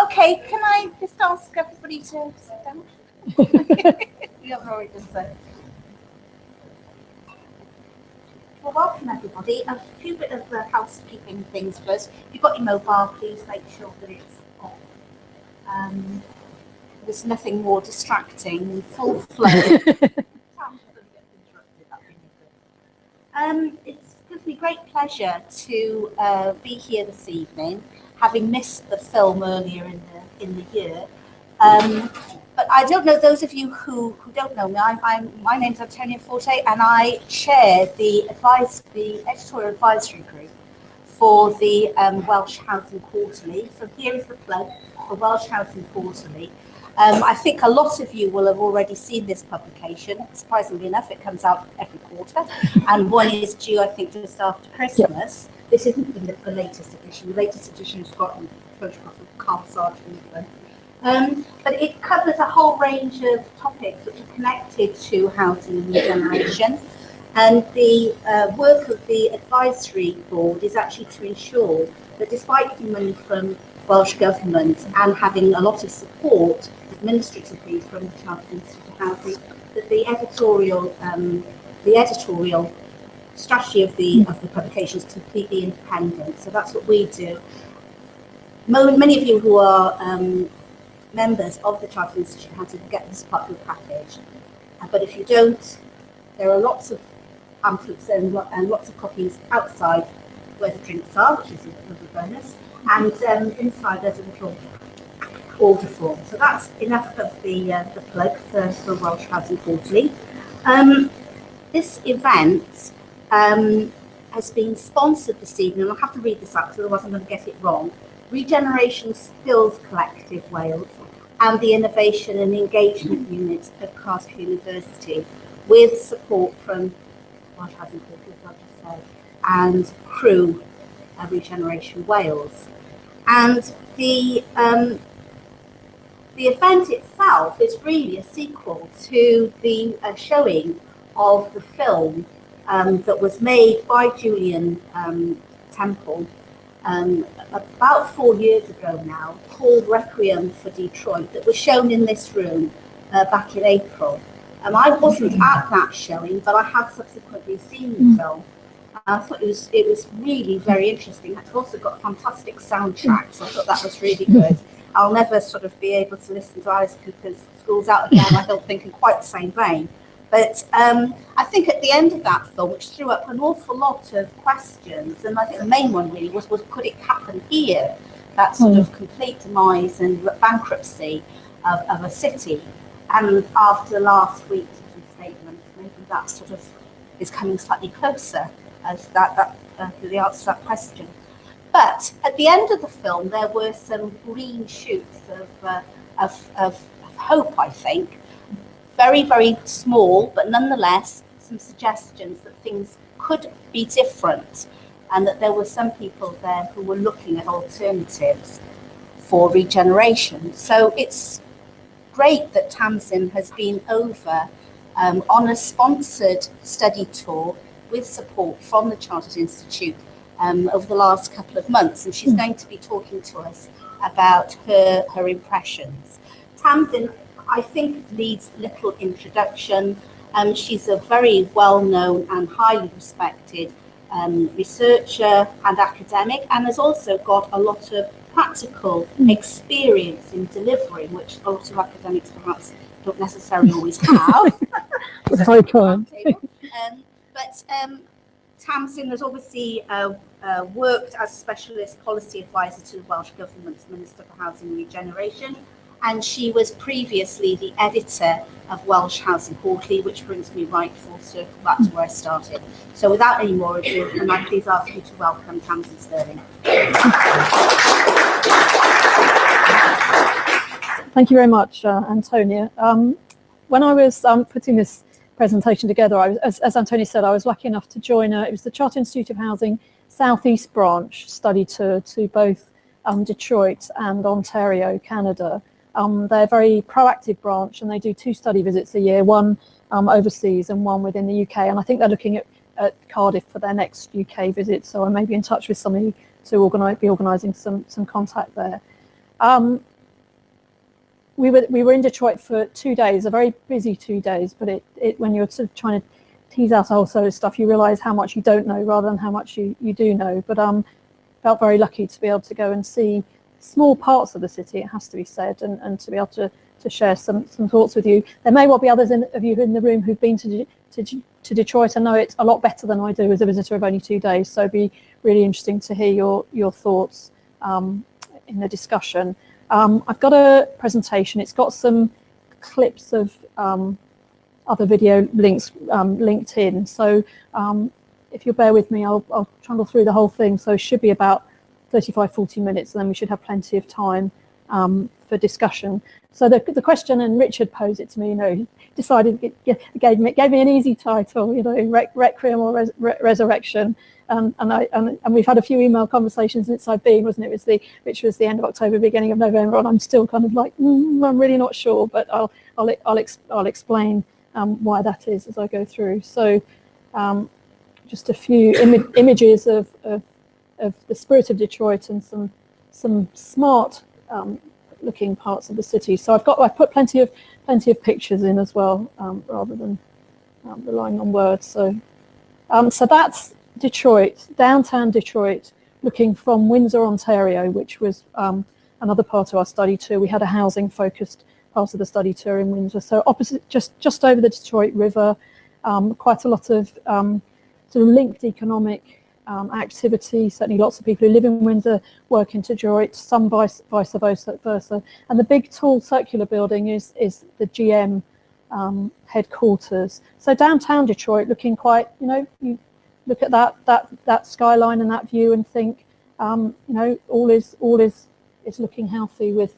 Okay, can I just ask everybody to sit down? You haven't already done so. Well, welcome everybody. A few bit of housekeeping things first. If you've got your mobile, please make sure that it's off. There's nothing more distracting than full flow. It gives me great pleasure to be here this evening, having missed the film earlier in the year. But I don't know, those of you who don't know me, my name's Antonia Forte, and I chair the editorial advisory group for the Welsh Housing Quarterly. So here is the plug for Welsh Housing Quarterly. I think a lot of you will have already seen this publication. Surprisingly enough, it comes out every quarter, and one is due, I think, just after Christmas. Yep. This isn't the latest edition. The latest edition has got a photograph of Carl Sargent. But it covers a whole range of topics which are connected to housing and regeneration. And the work of the advisory board is actually to ensure that despite getting money from Welsh Government and having a lot of support, administratively, from the Cardiff Institute of Housing, that the editorial strategy of the publication is completely independent. So that's what we do. Many of you who are members of the Cardiff Institute of Housing will get this part of the package. But if you don't, there are lots of pamphlets and lots of copies outside where the drinks are, which is a lovely bonus. And inside there's a little order form. So that's enough of the plug for Welsh Housing Quarterly. This event has been sponsored this evening, and I'll have to read this out because otherwise I'm going to get it wrong. Regeneration Skills Collective Wales and the Innovation and Engagement Unit at Cardiff University, with support from Welsh Housing Quarterly, as I just said, and Crew Regeneration Wales. And the event itself is really a sequel to the showing of the film that was made by Julian Temple about 4 years ago now, called Requiem for Detroit, that was shown in this room back in April. I wasn't at that showing, but I have subsequently seen the film. I thought it was really very interesting. It's also got a fantastic soundtrack, so I thought that was really good. I'll never sort of be able to listen to Alice Cooper's School's Out again, I don't think, in quite the same vein. But I think at the end of that film, which threw up an awful lot of questions, and I think the main one really was could it happen here? That sort of complete demise and bankruptcy of a city. And after last week's statement, maybe that sort of is coming slightly closer as the answer to that question. But at the end of the film, there were some green shoots of hope, I think. Very, very small, but nonetheless, some suggestions that things could be different, and that there were some people there who were looking at alternatives for regeneration. So it's great that Tamsin has been over on a sponsored study tour with support from the Chartered Institute over the last couple of months, and she's going to be talking to us about her impressions. Tamsin, I think, needs little introduction. She's a very well-known and highly respected researcher and academic, and has also got a lot of practical experience in delivering, which a lot of academics perhaps don't necessarily always have. That's very kind. But Tamsin has obviously worked as specialist policy advisor to the Welsh Government's Minister for Housing and Regeneration, and she was previously the editor of Welsh Housing Quarterly, which brings me right full circle back to where I started. So without any more ado, can I please ask you to welcome Tamsin Stirling. Thank you very much, Antonia. When I was putting this presentation together, as Antonia said, I was lucky enough to join it was the Chartered Institute of Housing Southeast Branch study tour to both Detroit and Ontario, Canada. They're a very proactive branch, and they do 2 study visits a year, one overseas and one within the UK. And I think they're looking at Cardiff for their next UK visit, so I may be in touch with somebody to be organising some contact there. we were in Detroit for 2 days, a very busy 2 days, but it when you're sort of trying to tease out a whole sort of stuff, you realize how much you don't know rather than how much you do know. But felt very lucky to be able to go and see small parts of the city, it has to be said, and to be able to share some thoughts with you. There may well be others of you in the room who've been to Detroit and know it a lot better than I do as a visitor of only 2 days. So it'd be really interesting to hear your thoughts in the discussion. I've got a presentation. It's got some clips of other video links linked in. So if you'll bear with me, I'll trundle through the whole thing. So it should be about 35-40 minutes, and then we should have plenty of time for discussion. So the question, and Richard posed it to me, he decided, gave me an easy title, Requiem or Resurrection. And we've had a few email conversations since I've been, wasn't it? Which was the end of October, beginning of November, and I'm still kind of like, I'm really not sure, but I'll explain why that is as I go through. So just a few images of the spirit of Detroit and some smart looking parts of the city. So I put plenty of pictures in as well, rather than relying on words. So that's Detroit, downtown Detroit, looking from Windsor, Ontario, which was another part of our study tour. We had a housing focused part of the study tour in Windsor. So opposite, just over the Detroit River, quite a lot of sort of linked economic activity. Certainly lots of people who live in Windsor work in Detroit, some vice versa. And the big tall circular building is the GM headquarters. So downtown Detroit looking quite, you look at that skyline and that view and think, all is looking healthy with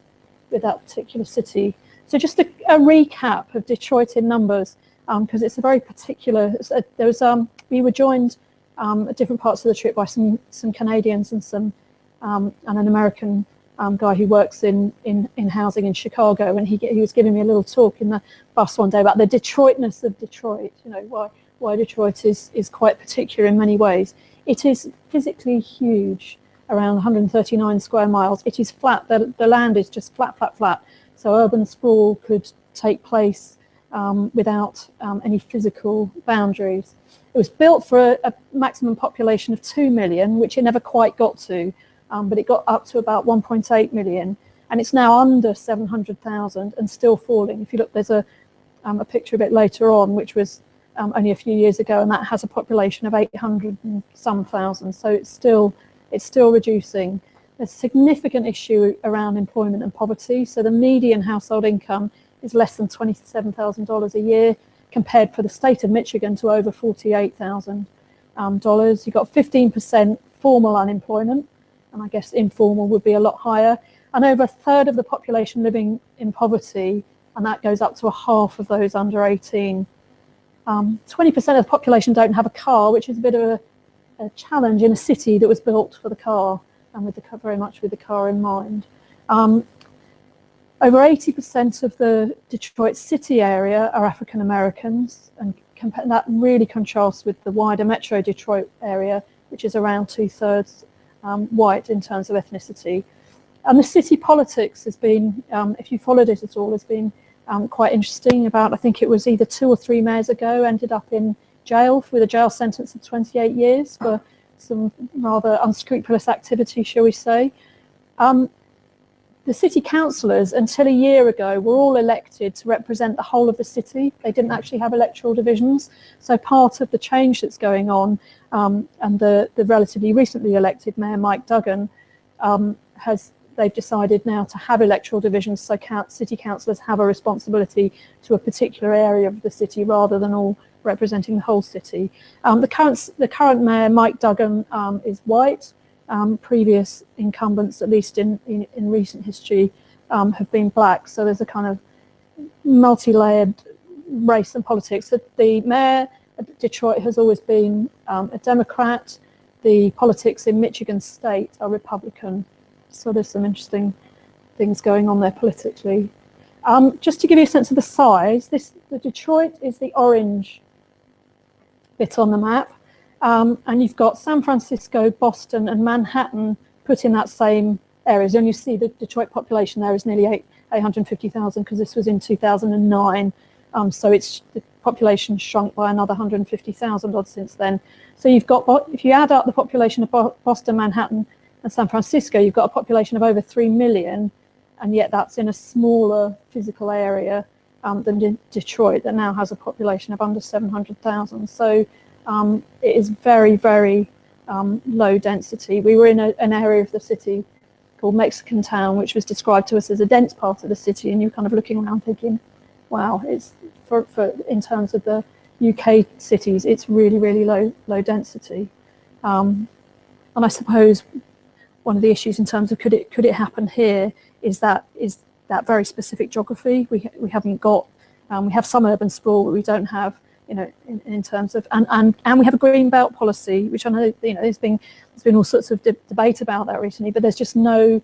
that particular city. So just a recap of Detroit in numbers, because it's a very particular. There was we were joined at different parts of the trip by some Canadians and an American guy who works in housing in Chicago, and he was giving me a little talk in the bus one day about the Detroitness of Detroit. Why Detroit is quite particular in many ways. It is physically huge, around 139 square miles. It is flat. The land is just flat. So urban sprawl could take place without any physical boundaries. It was built for a maximum population of 2 million, which it never quite got to, but it got up to about 1.8 million, and it's now under 700,000 and still falling. If you look, there's a picture a bit later on, which was only a few years ago, and that has a population of 800 and some thousand. So it's still reducing. There's a significant issue around employment and poverty. So the median household income is less than $27,000 a year, compared for the state of Michigan to over $48,000. You've got 15% formal unemployment, and I guess informal would be a lot higher, and over a third of the population living in poverty, and that goes up to a half of those under 18. 20% of the population don't have a car, which is a bit of a challenge in a city that was built for the car and very much with the car in mind. Over 80% of the Detroit city area are African Americans, and that really contrasts with the wider Metro Detroit area, which is around 2/3 white in terms of ethnicity. And the city politics has been, if you followed it at all, has been quite interesting. I think it was either 2 or 3 mayors ago, ended up in jail with a jail sentence of 28 years for some rather unscrupulous activity, shall we say. The city councillors, until a year ago, were all elected to represent the whole of the city. They didn't actually have electoral divisions. So part of the change that's going on, and the relatively recently elected Mayor Mike Duggan, they've decided now to have electoral divisions, so city councillors have a responsibility to a particular area of the city rather than all representing the whole city. The current mayor, Mike Duggan, is white. Previous incumbents, at least in recent history, have been black. So there's a kind of multi-layered race and politics. The mayor of Detroit has always been a Democrat. The politics in Michigan State are Republican. So there's some interesting things going on there politically. Just to give you a sense of the size, the Detroit is the orange bit on the map. And you've got San Francisco, Boston, and Manhattan put in that same areas. And you see the Detroit population there is nearly 850,000 because this was in 2009. So the population shrunk by another 150,000 odd since then. So you've got, if you add up the population of Boston, Manhattan and San Francisco, you've got a population of over 3 million, and yet that's in a smaller physical area than Detroit, that now has a population of under 700,000. So it is very, very low density. We were in an area of the city called Mexican Town, which was described to us as a dense part of the city, and you're kind of looking around thinking, wow, it's for in terms of the UK cities, it's really, really low density. And I suppose one of the issues in terms of could it happen here is that very specific geography. We haven't got, we have some urban sprawl, but we don't have, you know, in terms of, and we have a green belt policy, which I know, you know, there's been all sorts of debate about that recently, but there's just been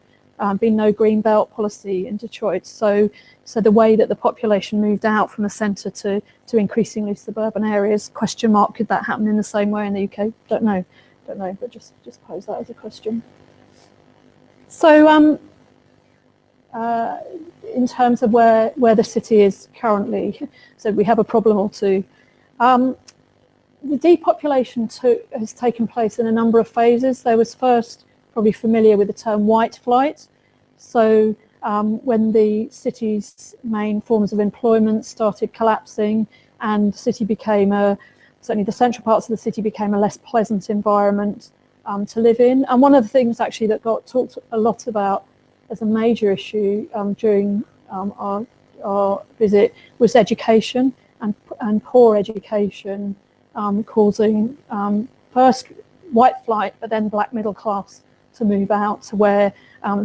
no green belt policy in Detroit. So the way that the population moved out from the centre to increasingly suburban areas, question mark, could that happen in the same way in the UK? Don't know, but just pose that as a question. So in terms of where the city is currently, so we have a problem or two. The depopulation has taken place in a number of phases. There was first probably familiar with the term white flight. So when the city's main forms of employment started collapsing and the city became certainly the central parts of the city became a less pleasant environment to live in. And one of the things actually that got talked a lot about as a major issue during our visit was education and poor education, causing first white flight, but then black middle class to move out to where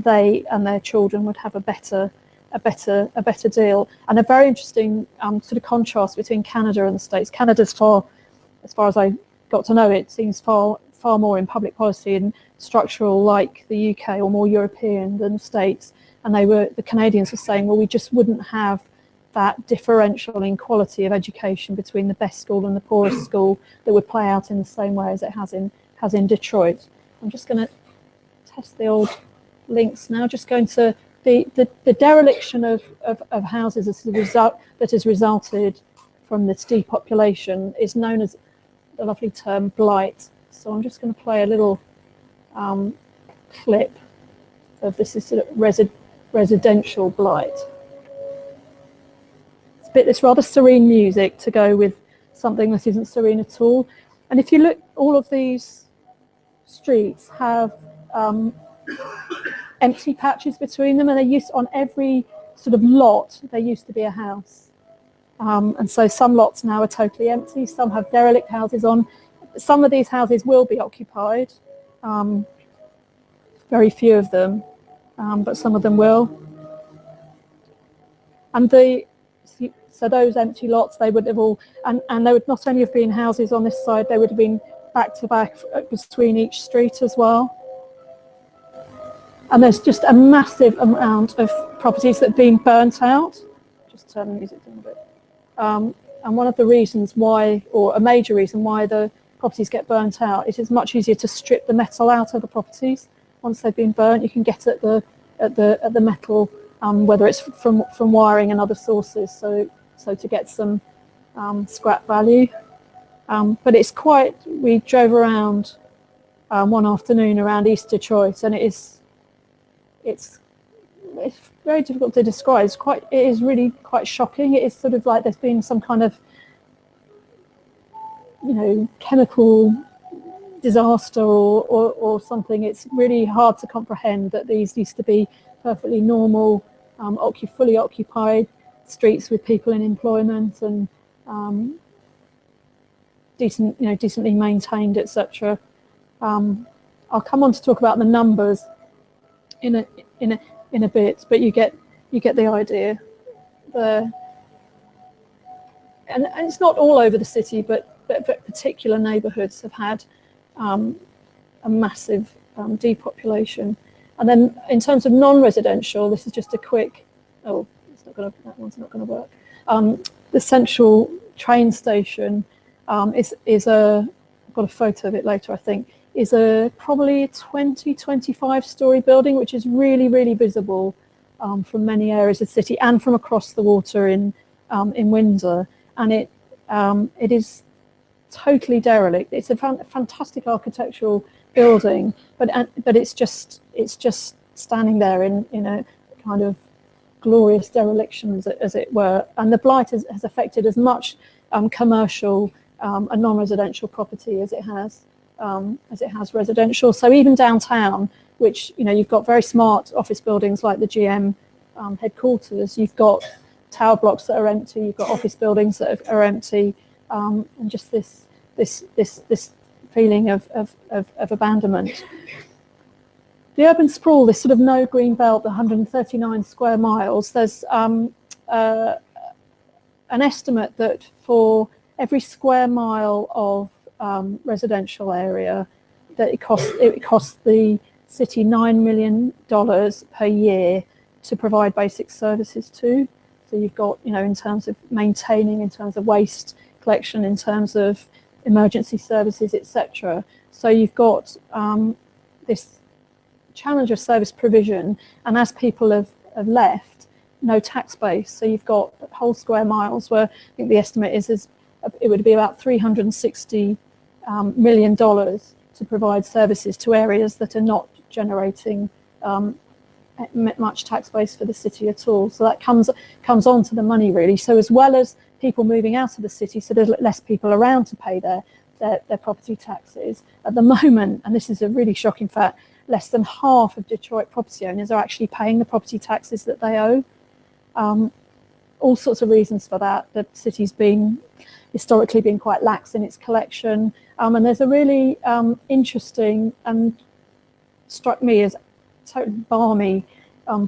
they and their children would have a better deal. And a very interesting sort of contrast between Canada and the States. Canada's as far as I got to know it, seems far more in public policy and structural like the UK, or more European than the States. And the Canadians were saying, well, we just wouldn't have that differential in quality of education between the best school and the poorest school that would play out in the same way as it has in Detroit. I'm just going to test the old links now. Just going to the dereliction of houses as a result that has resulted from this depopulation is known as the lovely term blight. So I'm just going to play a little clip of this is sort of residential blight. It's rather serene music to go with something that isn't serene at all. And if you look, all of these streets have empty patches between them, and they used on every sort of lot there used to be a house. And so some lots now are totally empty. Some have derelict houses on. Some of these houses will be occupied. Very few of them, but some of them will. And so those empty lots, they would have all, and they would not only have been houses on this side, they would have been back to back between each street as well. And there's just a massive amount of properties that have been burnt out. Just turn the music down a bit. And one of the reasons why, or a major reason why the properties get burnt out, is it's much easier to strip the metal out of the properties once they've been burnt. You can get at the metal, whether it's from wiring and other sources. So to get some scrap value. But it's quite. We drove around one afternoon around East Detroit, and it's very difficult to describe. It is really quite shocking. It is sort of like there's been some kind of, you know, chemical disaster or something. It's really hard to comprehend that these used to be perfectly normal, fully occupied streets with people in employment and decently maintained, etc. I'll come on to talk about the numbers in a bit, but you get the idea. And it's not all over the city, but particular neighbourhoods have had a massive depopulation. And then in terms of non-residential, this is just a quick. Oh, that one's not going to work. The central train station is a. I've got a photo of it later, I think. Is probably a 25 story building, which is really, really visible from many areas of the city and from across the water in Windsor, and it is totally derelict. It's a fantastic architectural building, but it's just standing there in a kind of glorious dereliction, as it were. And the blight has affected as much commercial and non-residential property as it has residential. So even downtown, which you've got very smart office buildings like the GM headquarters, you've got tower blocks that are empty, you've got office buildings that are empty, and just this feeling of abandonment. The urban sprawl, this sort of no green belt, the 139 square miles, there's an estimate that for every square mile of residential area, that it costs the city $9 million per year to provide basic services to. So you've got, in terms of maintaining, in terms of waste collection, in terms of emergency services, etc. So you've got this challenge of service provision, and as people have left, no tax base. So you've got whole square miles where I think the estimate is it would be about $360 million to provide services to areas that are not generating much tax base for the city at all. So that comes on to the money, really. So as well as people moving out of the city, so there's less people around to pay their property taxes. At the moment, and this is a really shocking fact, less than half of Detroit property owners are actually paying the property taxes that they owe. All sorts of reasons for that. The city's historically been quite lax in its collection, and there's a really interesting and struck me as totally balmy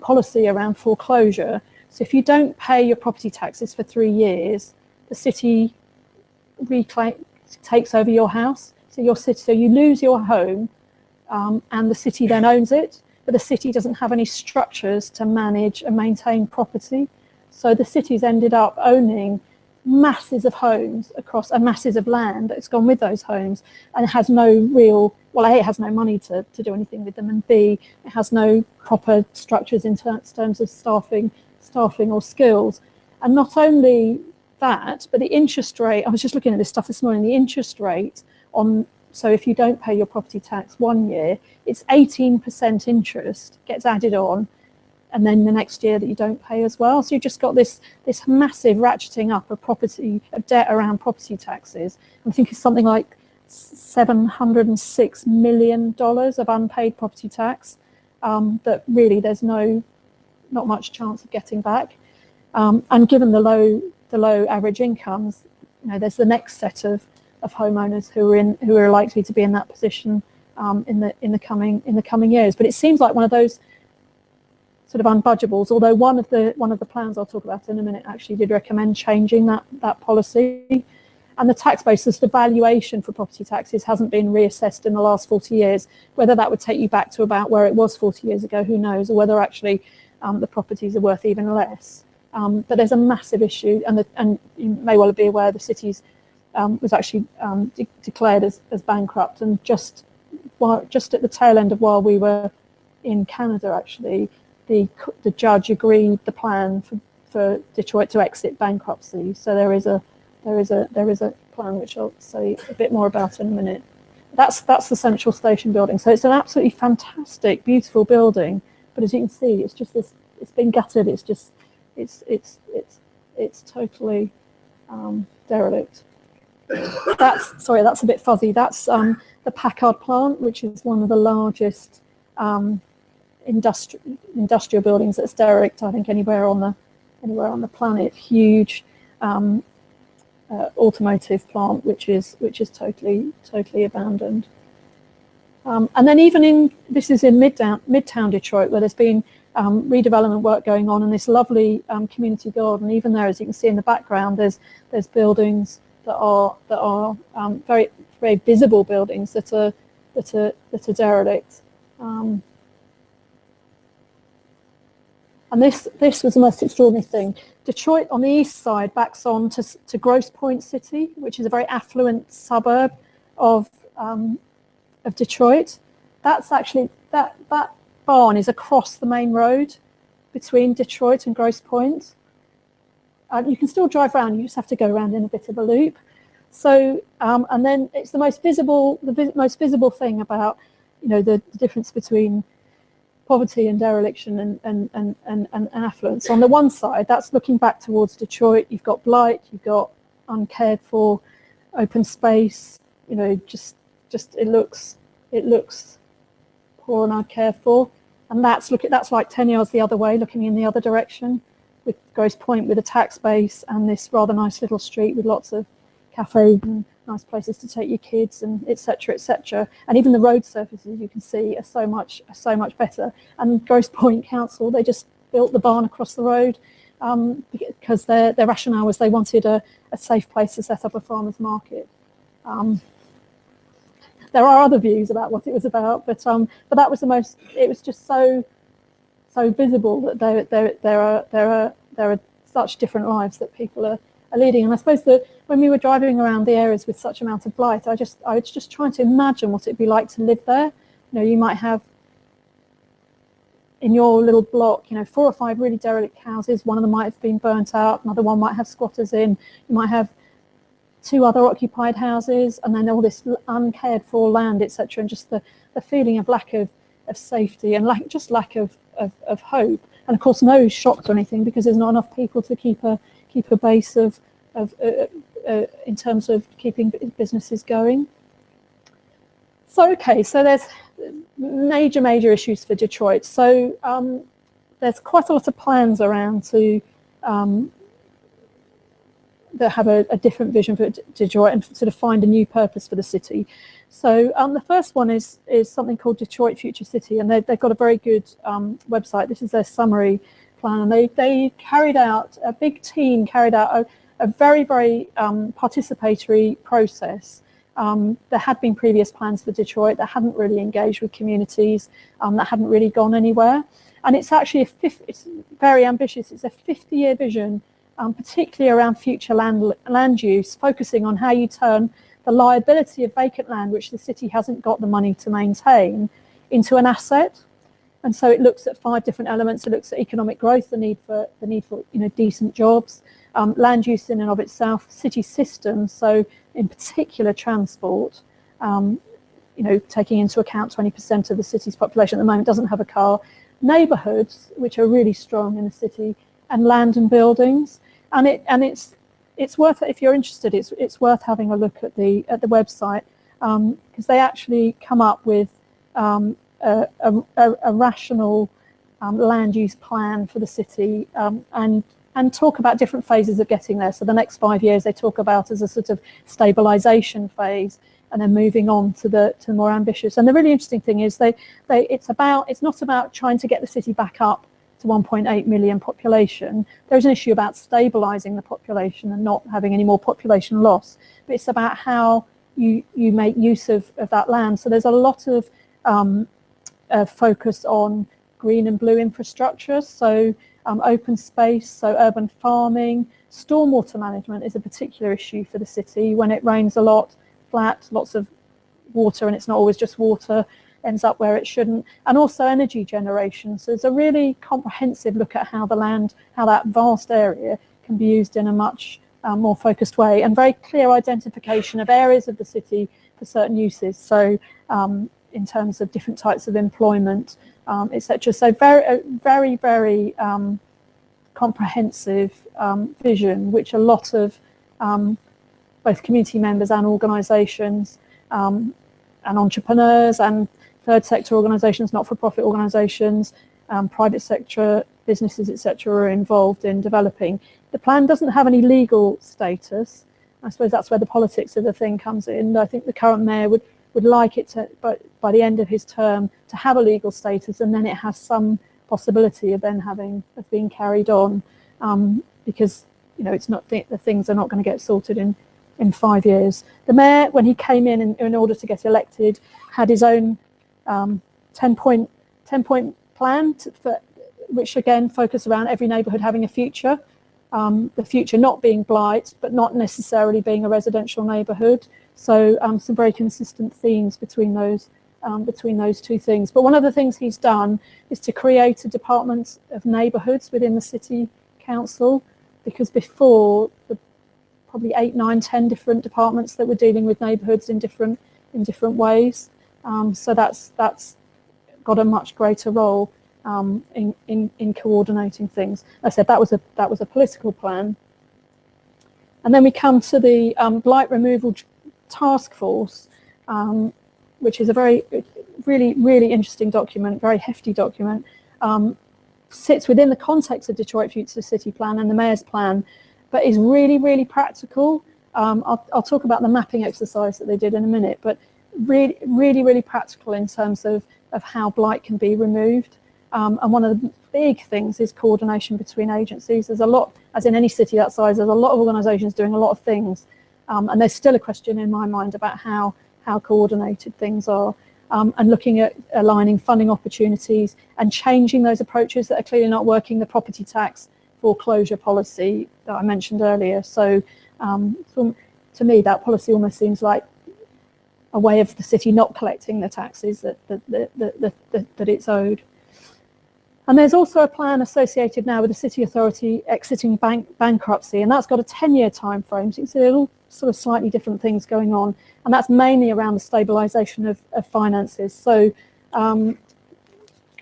policy around foreclosure. So if you don't pay your property taxes for 3 years, the city takes over your house. So you lose your home, and the city then owns it, but the city doesn't have any structures to manage and maintain property. So the city's ended up owning masses of homes across and masses of land that's gone with those homes, and it has no real, well, A, it has no money to do anything with them, and B, it has no proper structures in terms of staffing or skills. And not only that, but the interest rate, I was just looking at this stuff this morning, the interest rate so if you don't pay your property tax 1 year, it's 18% interest gets added on, and then the next year that you don't pay as well. So you've just got this massive ratcheting up of debt around property taxes. I think it's something like $706 million of unpaid property tax that really there's not much chance of getting back. And given the low average incomes, there's the next set of homeowners who are likely to be in that position in the coming years. But it seems like one of those sort of unbudgeables, although one of the plans I'll talk about in a minute actually did recommend changing that policy. And the tax basis, the valuation for property taxes hasn't been reassessed in the last 40 years. Whether that would take you back to about where it was 40 years ago, who knows, or whether actually the properties are worth even less. But there's a massive issue, and you may well be aware the city's was actually declared as bankrupt, and just at the tail end of while we were in Canada, actually, the judge agreed the plan for Detroit to exit bankruptcy. So there is a plan which I'll say a bit more about in a minute. That's the Central Station building. So it's an absolutely fantastic, beautiful building, but as you can see, it's just this. It's been gutted. It's just it's totally derelict. That's a bit fuzzy. That's the Packard plant, which is one of the largest industrial buildings that's derelict, I think, anywhere on the planet. Huge automotive plant, which is totally abandoned. And then this is in Midtown Detroit, where there's been redevelopment work going on, and this lovely community garden. Even there, as you can see in the background, there's buildings that are very, very visible buildings that are derelict. And this was the most extraordinary thing. Detroit on the east side backs on to Grosse Pointe City, which is a very affluent suburb of Detroit. That's actually that barn is across the main road between Detroit and Grosse Pointe. You can still drive around, you just have to go around in a bit of a loop. So, and then it's the most visible thing about, you know, the difference between poverty and dereliction and affluence. On the one side, that's looking back towards Detroit. You've got Blight, you've got uncared for open space. You know, just it looks poor and uncared for. And that's like 10 yards the other way, looking in the other direction, with Grosse Pointe with a tax base and this rather nice little street with lots of cafes and nice places to take your kids, and etc., etc. And even the road surfaces, you can see, are so much better. And Grosse Pointe Council, they just built the barn across the road because their rationale was they wanted a safe place to set up a farmer's market. There are other views about what it was about, but that was the most. It was just so visible that there are such different lives that people are leading. And I suppose that when we were driving around the areas with such amount of blight, I was just trying to imagine what it'd be like to live there. You know, you might have in your little block, you know, 4 or 5 really derelict houses. One of them might have been burnt out, another one might have squatters in. You might have 2 other occupied houses, and then all this uncared for land, etc., and just the feeling of lack of safety and lack of hope. And of course, no shops or anything, because there's not enough people to keep a base of in terms of keeping businesses going. So okay, so there's major issues for Detroit. So there's quite a lot of plans around to that have a different vision for Detroit and sort of find a new purpose for the city. So the first one is something called Detroit Future City, and they've got a very good website. This is their summary plan, and they carried out, a big team carried out a very participatory process. There had been previous plans for Detroit that hadn't really engaged with communities, that hadn't really gone anywhere. And it's actually it's very ambitious. It's a 50-year vision, particularly around future land use, focusing on how you turn the liability of vacant land, which the city hasn't got the money to maintain, into an asset. And so it looks at 5 different elements. It looks at economic growth, the need for decent jobs, land use in and of itself, city systems, so in particular transport, taking into account 20% of the city's population at the moment doesn't have a car, neighbourhoods, which are really strong in the city, and land and buildings. And it's worth, if you're interested, it's worth having a look at the website, because they actually come up with a rational land use plan for the city, and talk about different phases of getting there. So the next 5 years they talk about as a sort of stabilisation phase, and then moving on to the more ambitious. And the really interesting thing is it's not about trying to get the city back up to 1.8 million population. There's an issue about stabilising the population and not having any more population loss. But it's about how you make use of that land. So there's a lot of focus on green and blue infrastructure. So open space, so urban farming, stormwater management is a particular issue for the city. When it rains a lot, flat, lots of water, and it's not always just water, ends up where it shouldn't. And also energy generation. So there's a really comprehensive look at how that vast area can be used in a much more focused way, and very clear identification of areas of the city for certain uses. So in terms of different types of employment, etc. So very comprehensive vision, which a lot of both community members and organisations and entrepreneurs and third sector organisations, not-for-profit organisations, private sector businesses, etc., are involved in developing. The plan doesn't have any legal status. I suppose that's where the politics of the thing comes in. I think the current mayor would like it to, but by the end of his term, to have a legal status, and then it has some possibility of being carried on, because it's not, the things are not going to get sorted in 5 years. The mayor, when he came in order to get elected, had his own 10-point plan which again focused around every neighbourhood having a future. The future not being Blight, but not necessarily being a residential neighbourhood. So some very consistent themes between those between those two things. But one of the things he's done is to create a department of neighbourhoods within the city council, because before, the probably 8, 9, 10 different departments that were dealing with neighbourhoods in different ways. So that's got a much greater role in coordinating things. As I said, that was a political plan. And then we come to the Blight Removal Task Force, which is a really interesting document, very hefty document. Sits within the context of Detroit Future City Plan and the Mayor's Plan, but is really practical. I'll talk about the mapping exercise that they did in a minute, but really practical in terms of how blight can be removed. And one of the big things is coordination between agencies. There's a lot, as in any city that size, there's a lot of organisations doing a lot of things, and there's still a question in my mind about how coordinated things are. And looking at aligning funding opportunities and changing those approaches that are clearly not working, the property tax foreclosure policy that I mentioned earlier. So to me, that policy almost seems like a way of the city not collecting the taxes that it's owed. And there's also a plan associated now with the city authority exiting bankruptcy, and that's got a 10-year time frame. So you can see all sort of slightly different things going on, and that's mainly around the stabilisation of finances. So a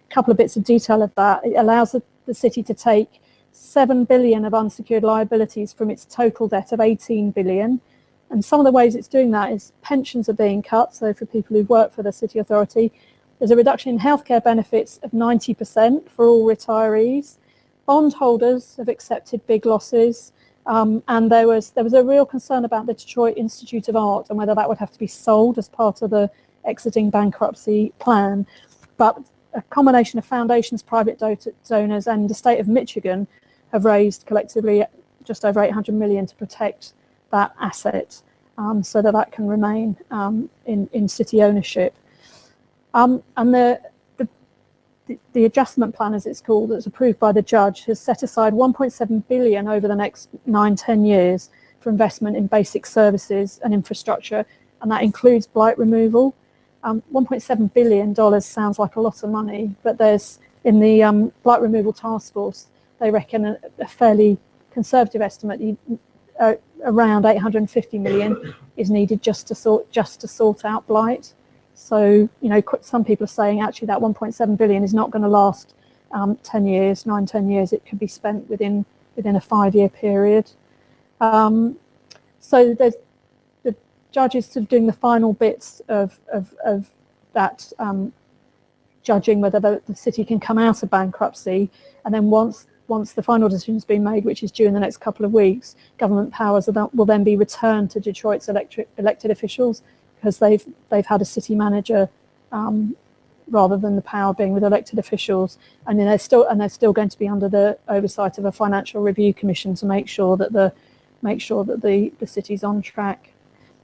couple of bits of detail of that. It allows the city to take 7 billion of unsecured liabilities from its total debt of 18 billion. And some of the ways it's doing that is pensions are being cut. So for people who work for the city authority, there's a reduction in healthcare benefits of 90% for all retirees. Bondholders have accepted big losses. And there was a real concern about the Detroit Institute of Art and whether that would have to be sold as part of the exiting bankruptcy plan. But a combination of foundations, private donors, and the state of Michigan have raised collectively just over 800 million to protect that asset, so that can remain in city ownership. And the adjustment plan, as it's called, that's approved by the judge, has set aside 1.7 billion over the next 9-10 years for investment in basic services and infrastructure, and that includes blight removal. $1.7 billion sounds like a lot of money, but there's, in the Blight Removal Task Force, they reckon a fairly conservative estimate, around 850 million is needed just to sort out blight. So, you know, some people are saying actually that 1.7 billion is not going to last 10 years, 9-10 years. It could be spent within a 5-year period. So there's the judge is sort of doing the final bits of that, judging whether the city can come out of bankruptcy, and then once the final decision's been made, which is due in the next couple of weeks, government powers will then be returned to Detroit's elected officials, because they've had a city manager rather than the power being with elected officials, and then they're still going to be under the oversight of a financial review commission to make sure that the city's on track.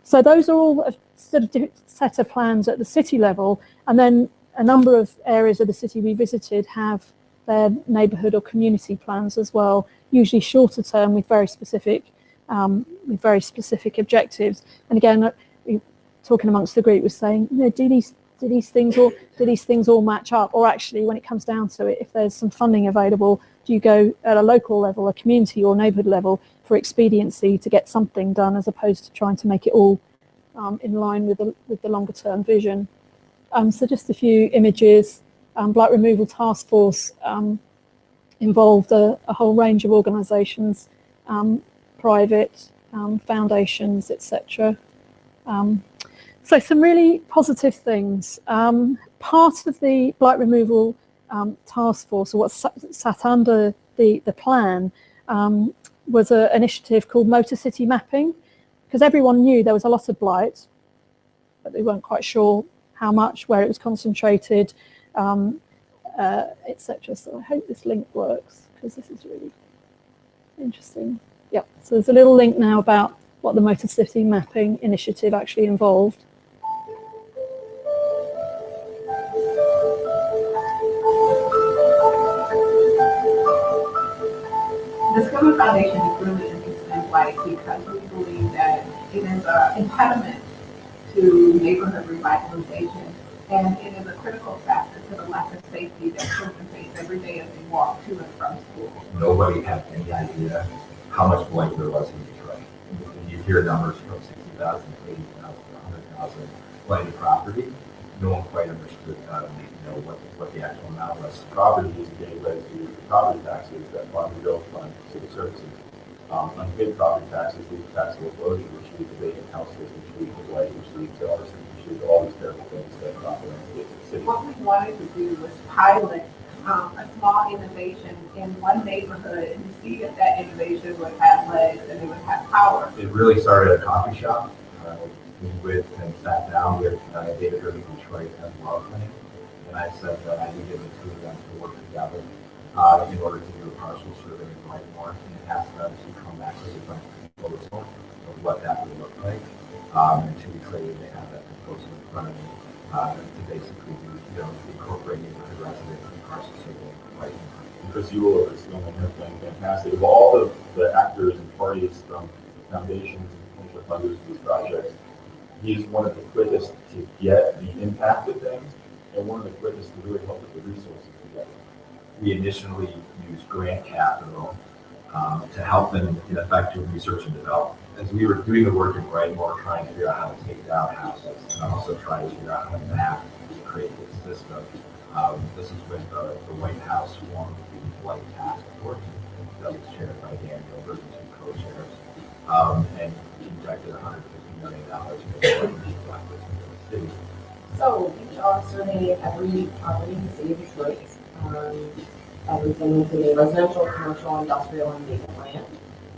So those are all a sort of set of plans at the city level, and then a number of areas of the city we visited have their neighbourhood or community plans as well, usually shorter term with very specific objectives. And again, talking amongst the group was saying, you know, do these things all match up, or actually, when it comes down to it, if there's some funding available, do you go at a local level, a community or neighbourhood level for expediency to get something done, as opposed to trying to make it all in line with the longer term vision. So just a few images. Blight Removal Task Force involved a whole range of organisations, private, foundations, etc. So some really positive things. Part of the Blight Removal Task Force, or what sat under the plan, was an initiative called Motor City Mapping, because everyone knew there was a lot of blight, but they weren't quite sure how much, where it was concentrated, etc. So I hope this link works, because this is really interesting. Yep. So there's a little link now about what the Motor City Mapping initiative actually involved. The Discover Foundation is really interested in blight because we believe that it is an impediment to neighborhood revitalization And it is a critical factor to the lack of safety that children face every day as they walk to and from school. Nobody had any idea how much blight there was in Detroit. When you hear numbers from 60,000 to 80,000 to 100,000 blighted property, no one quite understood what the actual amount was. Property is gateway to property taxes that fund the bill fund civil services. Unpaid property taxes lead to taxable closure, which lead to vacant houses, which lead to blight, which lead to arson, which lead to all these terrible things that crop in the city. What we wanted to do was pilot a small innovation in one neighborhood and see if that innovation would have legs and it would have power. It really started at a coffee shop. We went and sat down with David Irving Detroit as well, and I said that I needed the two of them to work together in order to do a partial survey of Whitemore and ask them to come back with a proposal of what that would look like. And 2 weeks later, they have that proposal in front of me to basically do, incorporate neighborhood residents and partial survey of Whitemore. Chris Ewell is doing fantastic. Of all the actors and parties from foundations and potential funders of these projects, he's one of the quickest to get the impact of things and one of the quickest to really help with the resources together. We initially used grant capital to help them in effect to research and develop. As we were doing the work in Whitemore, trying to figure out how to take down houses and also trying to figure out how to map and create this system. This is when the White House formed the Blight Task Force that was chaired by Dan Gilbert and 2 co-chairs, and injected $150 million into the city. So we are surveying every property in the city of Detroit, everything including residential, commercial, industrial, and vacant land.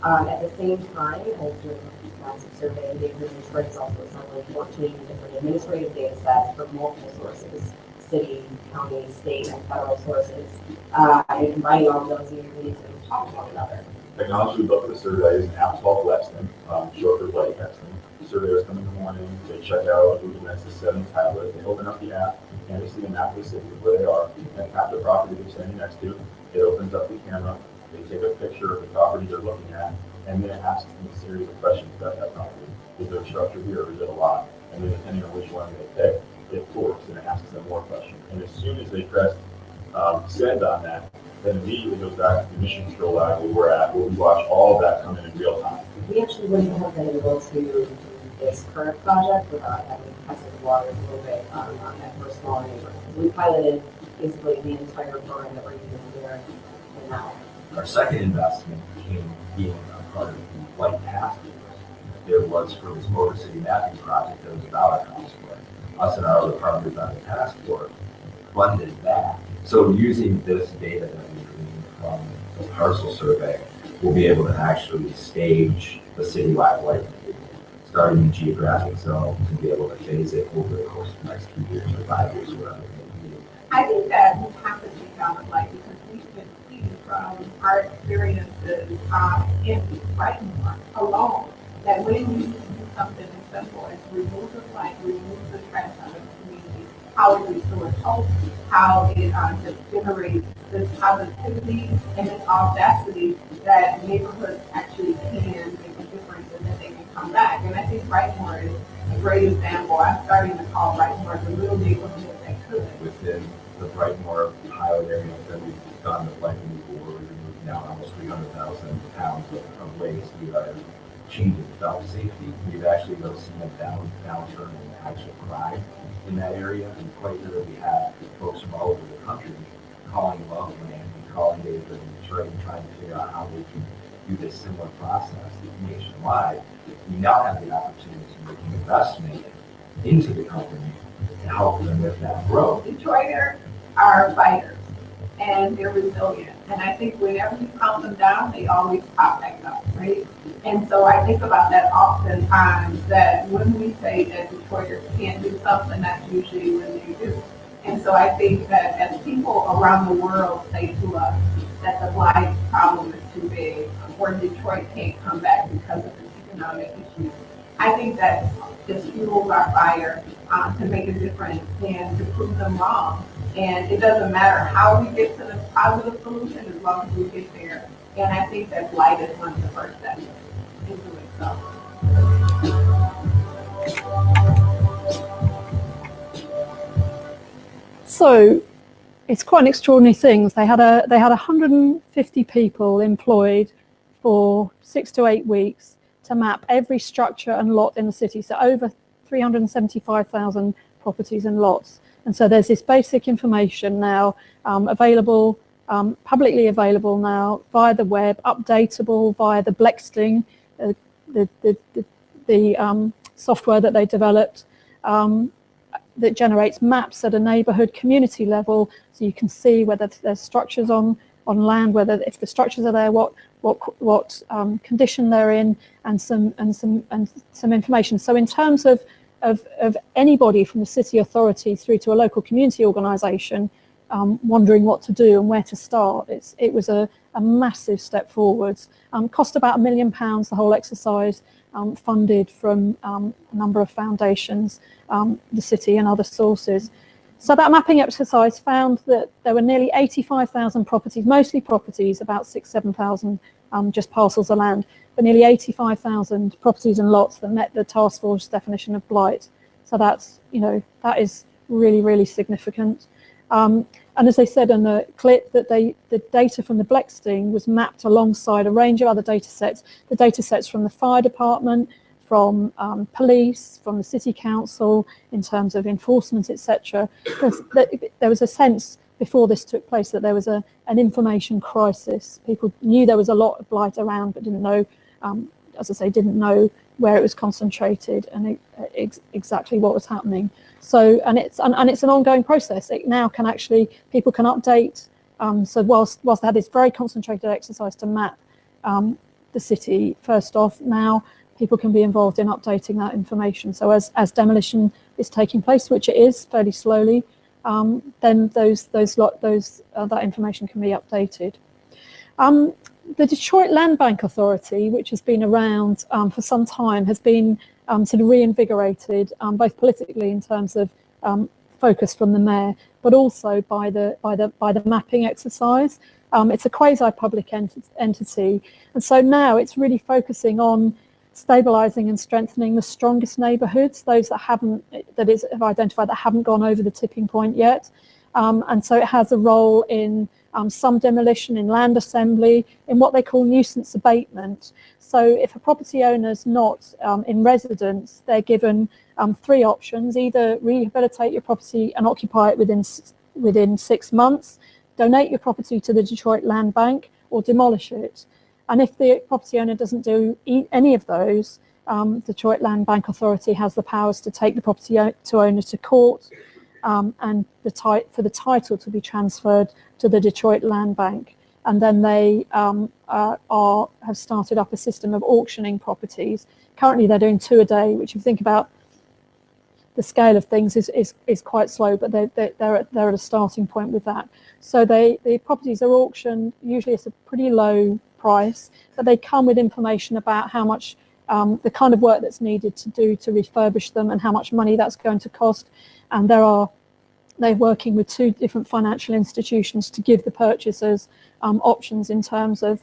At the same time, as doing a massive survey, neighborhood Detroit is also assembling 14 different administrative data sets from multiple sources, city, county, state, and federal sources, and combining all of those units and talk to one another. Technology we built for the survey is an app called Weston, short for blight testing. The surveyors come in the morning, they check out Google Nexus 7 tablet, they open up the app, and they see a map of the city where they are, and tap the property they're standing next to. It opens up the camera, they take a picture of the property they're looking at, and then it asks them a series of questions about that property. Is there a structure here or is it a lot? And then depending on which one they pick, it forks and it asks them more questions. And as soon as they press send on that, then immediately goes back to the mission control lab where we're at, where we watch all of that come in real time. We actually wouldn't have been able to do this current project without having tested the waters a little bit on that first small neighborhood. We piloted basically the entire program that we're using here and now. Our second investment came being a part of the Blight Task Force. There was for this Motor City mapping project that was about our house for us and our other partners on the task force funded that. So using this data that we gleaned from the parcel survey, we'll be able to actually stage the citywide blight, starting in geographic zones and be able to phase it over the course of the next 2 years or 5 years or whatever it may be. I think that we have to take down the blight because we've been seeing from our experiences in Whitemore alone that when you do something as simple as remove the blight, remove the trash out of the community, how it restores hope, how it just generates this positivity and this audacity that neighborhoods actually can make a difference and that they can come back. And I think Whitemore is a great example. I'm starting to call Whitemore the little neighborhood that could. Within the Brightmore pilot area that we've done the blight removal, where we removed now almost 300,000 pounds of waste. We are changing without safety. We've actually though seen a downturn in actual crime in that area, and quite literally had folks from all over the country calling Loveland and calling David and Detroit and trying to figure out how they can do this similar process nationwide. We now have the opportunity to make an investment into the company to help them with that growth. Detroiters are fighters and they're resilient. And I think whenever you calm them down, they always pop back up, right? And so I think about that oftentimes, that when we say that Detroiters can't do something, that's usually when they do. And so I think that as people around the world say to us that the blight problem is too big, or Detroit can't come back because of this economic issue, I think that just fuels our fire to make a difference and to prove them wrong. And it doesn't matter how we get to the positive solution as long as we get there. And I think that blight is one of the first steps in doing so. So it's quite an extraordinary thing. They had 150 people employed for 6 to 8 weeks to map every structure and lot in the city. So over 375,000 properties and lots. And so there's this basic information now available, publicly available now via the web, updatable via the Blexting, the software that they developed that generates maps at a neighbourhood community level, so you can see whether there's structures on land, whether if the structures are there, what condition they're in, and some information. So in terms of anybody from the city authority through to a local community organisation wondering what to do and where to start, it was a massive step forwards. Cost about £1 million, the whole exercise, funded from a number of foundations, the city and other sources. So that mapping exercise found that there were nearly 85,000 properties, mostly properties, about 7,000 just parcels of land, but nearly 85,000 properties and lots that met the task force definition of blight. So that's, that is really, really significant. And as they said in the clip, that the data from the Blexting was mapped alongside a range of other data sets, the data sets from the fire department, from police, from the city council, in terms of enforcement, etc. There was a sense before this took place that there was an information crisis. People knew there was a lot of blight around, but didn't know, as I say, didn't know where it was concentrated and exactly what was happening. So, and it's an ongoing process. It now can actually, people can update. So whilst they had this very concentrated exercise to map the city, first off, now people can be involved in updating that information. So as demolition is taking place, which it is fairly slowly, then that information can be updated. The Detroit Land Bank Authority, which has been around for some time, has been sort of reinvigorated, both politically in terms of focus from the mayor, but also by the mapping exercise. It's a quasi-public entity, and so now it's really focusing on stabilising and strengthening the strongest neighbourhoods, those that have identified that haven't gone over the tipping point yet. And so it has a role in some demolition, in land assembly, in what they call nuisance abatement. So if a property owner's not in residence, they're given 3 options: either rehabilitate your property and occupy it within 6 months, donate your property to the Detroit Land Bank, or demolish it. And if the property owner doesn't do any of those, the Detroit Land Bank Authority has the powers to take the property owner to court, and for the title to be transferred to the Detroit Land Bank. And then they have started up a system of auctioning properties. Currently they're doing 2 a day, which if you think about the scale of things is quite slow, but they're at a starting point with that. So the properties are auctioned, usually it's a pretty low price, but they come with information about how much the kind of work that's needed to do to refurbish them and how much money that's going to cost. And they're working with 2 different financial institutions to give the purchasers options in terms of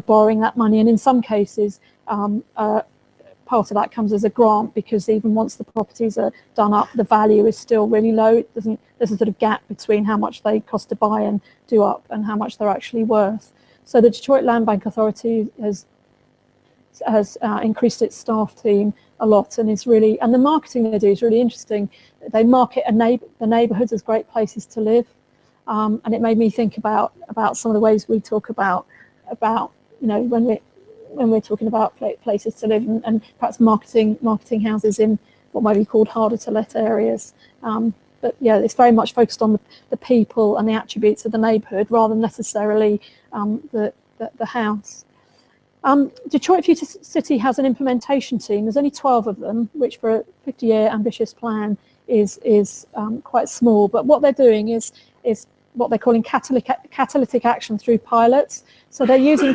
borrowing that money. And in some cases, part of that comes as a grant, because even once the properties are done up, the value is still really low. There's a sort of gap between how much they cost to buy and do up and how much they're actually worth. So the Detroit Land Bank Authority has increased its staff team a lot, and the marketing they do is really interesting. They market the neighbourhoods as great places to live, and it made me think about some of the ways we talk about when we're talking about places to live, and perhaps marketing houses in what might be called harder to let areas. But yeah, it's very much focused on the people and the attributes of the neighbourhood rather than necessarily the house. Detroit Future City has an implementation team. There's only 12 of them, which for a 50-year ambitious plan is quite small. But what they're doing is what they're calling catalytic action through pilots. So they're using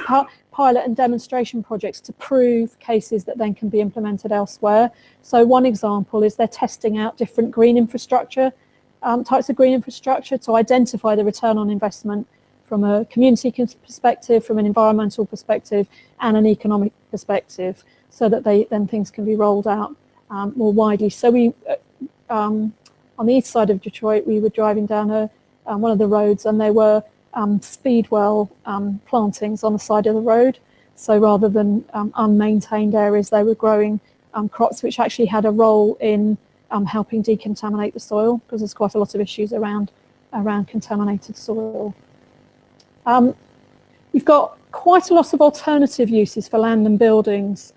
pilot and demonstration projects to prove cases that then can be implemented elsewhere. So one example is they're testing out different green infrastructure, types of green infrastructure, to identify the return on investment from a community perspective, from an environmental perspective, and an economic perspective, so that then things can be rolled out more widely. So on the east side of Detroit, we were driving down one of the roads, and there were speedwell plantings on the side of the road. So rather than unmaintained areas, they were growing crops which actually had a role in helping decontaminate the soil, because there's quite a lot of issues around contaminated soil. You've got quite a lot of alternative uses for land and buildings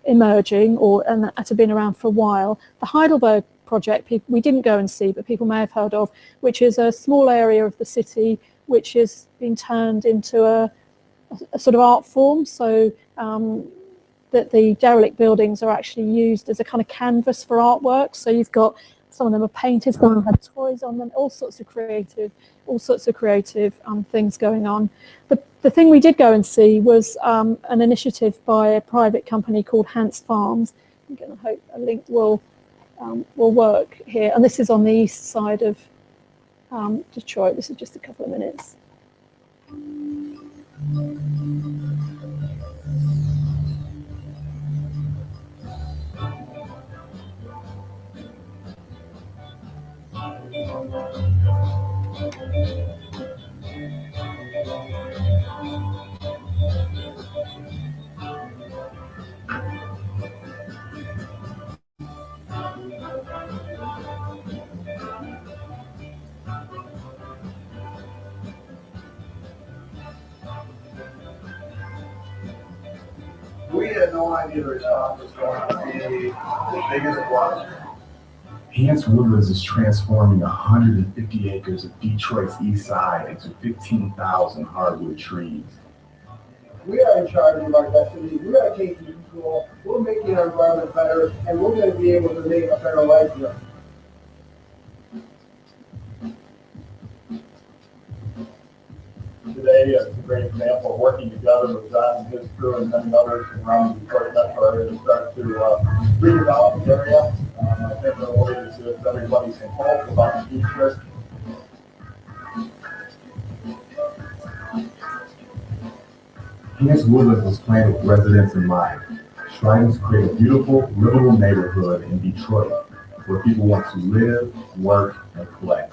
emerging, and that have been around for a while. The Heidelberg project we didn't go and see, but people may have heard of, which is a small area of the city which has been turned into a sort of art form, so that the derelict buildings are actually used as a kind of canvas for artwork. So you've got, some of them are painted, some of them have toys on them, all sorts of creative things going on. The thing we did go and see was an initiative by a private company called Hans Farms. I'm going to hope a link will work here. And this is on the east side of Detroit. This is just a couple of minutes. We had no idea the response was going to be as big as it was. Hans Woodlands is transforming 150 acres of Detroit's east side into 15,000 hardwood trees. We are in charge of our destiny. We are taking control. We're making our environment better, and we're going to be able to make a better life here. Today is a great example of working together with John and his crew and many others around the Detroit metro area to start to redevelop the area. I think the way is that everybody's in hope about the future. Hans Woodlands was planned with residents in mind, striving to create a beautiful, livable neighborhood in Detroit where people want to live, work, and play.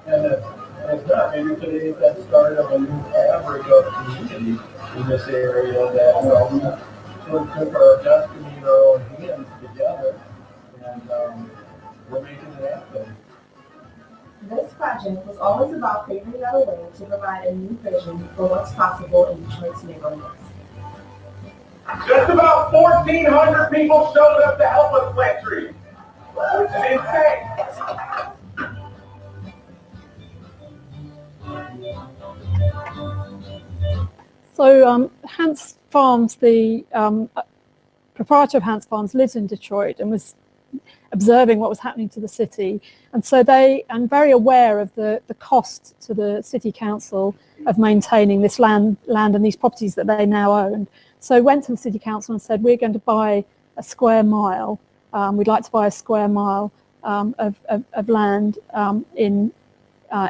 And it's not maybe today that start of a new fabric of community in this area that we sort of took our destiny in our own hands together, and we're making it happen. This project was always about figuring out a way to provide a new vision for what's possible in Detroit's neighborhoods. Just about 1,400 people showed up to help us plant trees, which is insane. So Hans Farms, the proprietor of Hans Farms, lives in Detroit and was observing what was happening to the city, and so they are very aware of the cost to the city council of maintaining this land and these properties that they now own. So went to the city council and said, we're going to buy a square mile. We'd like to buy a square mile of land in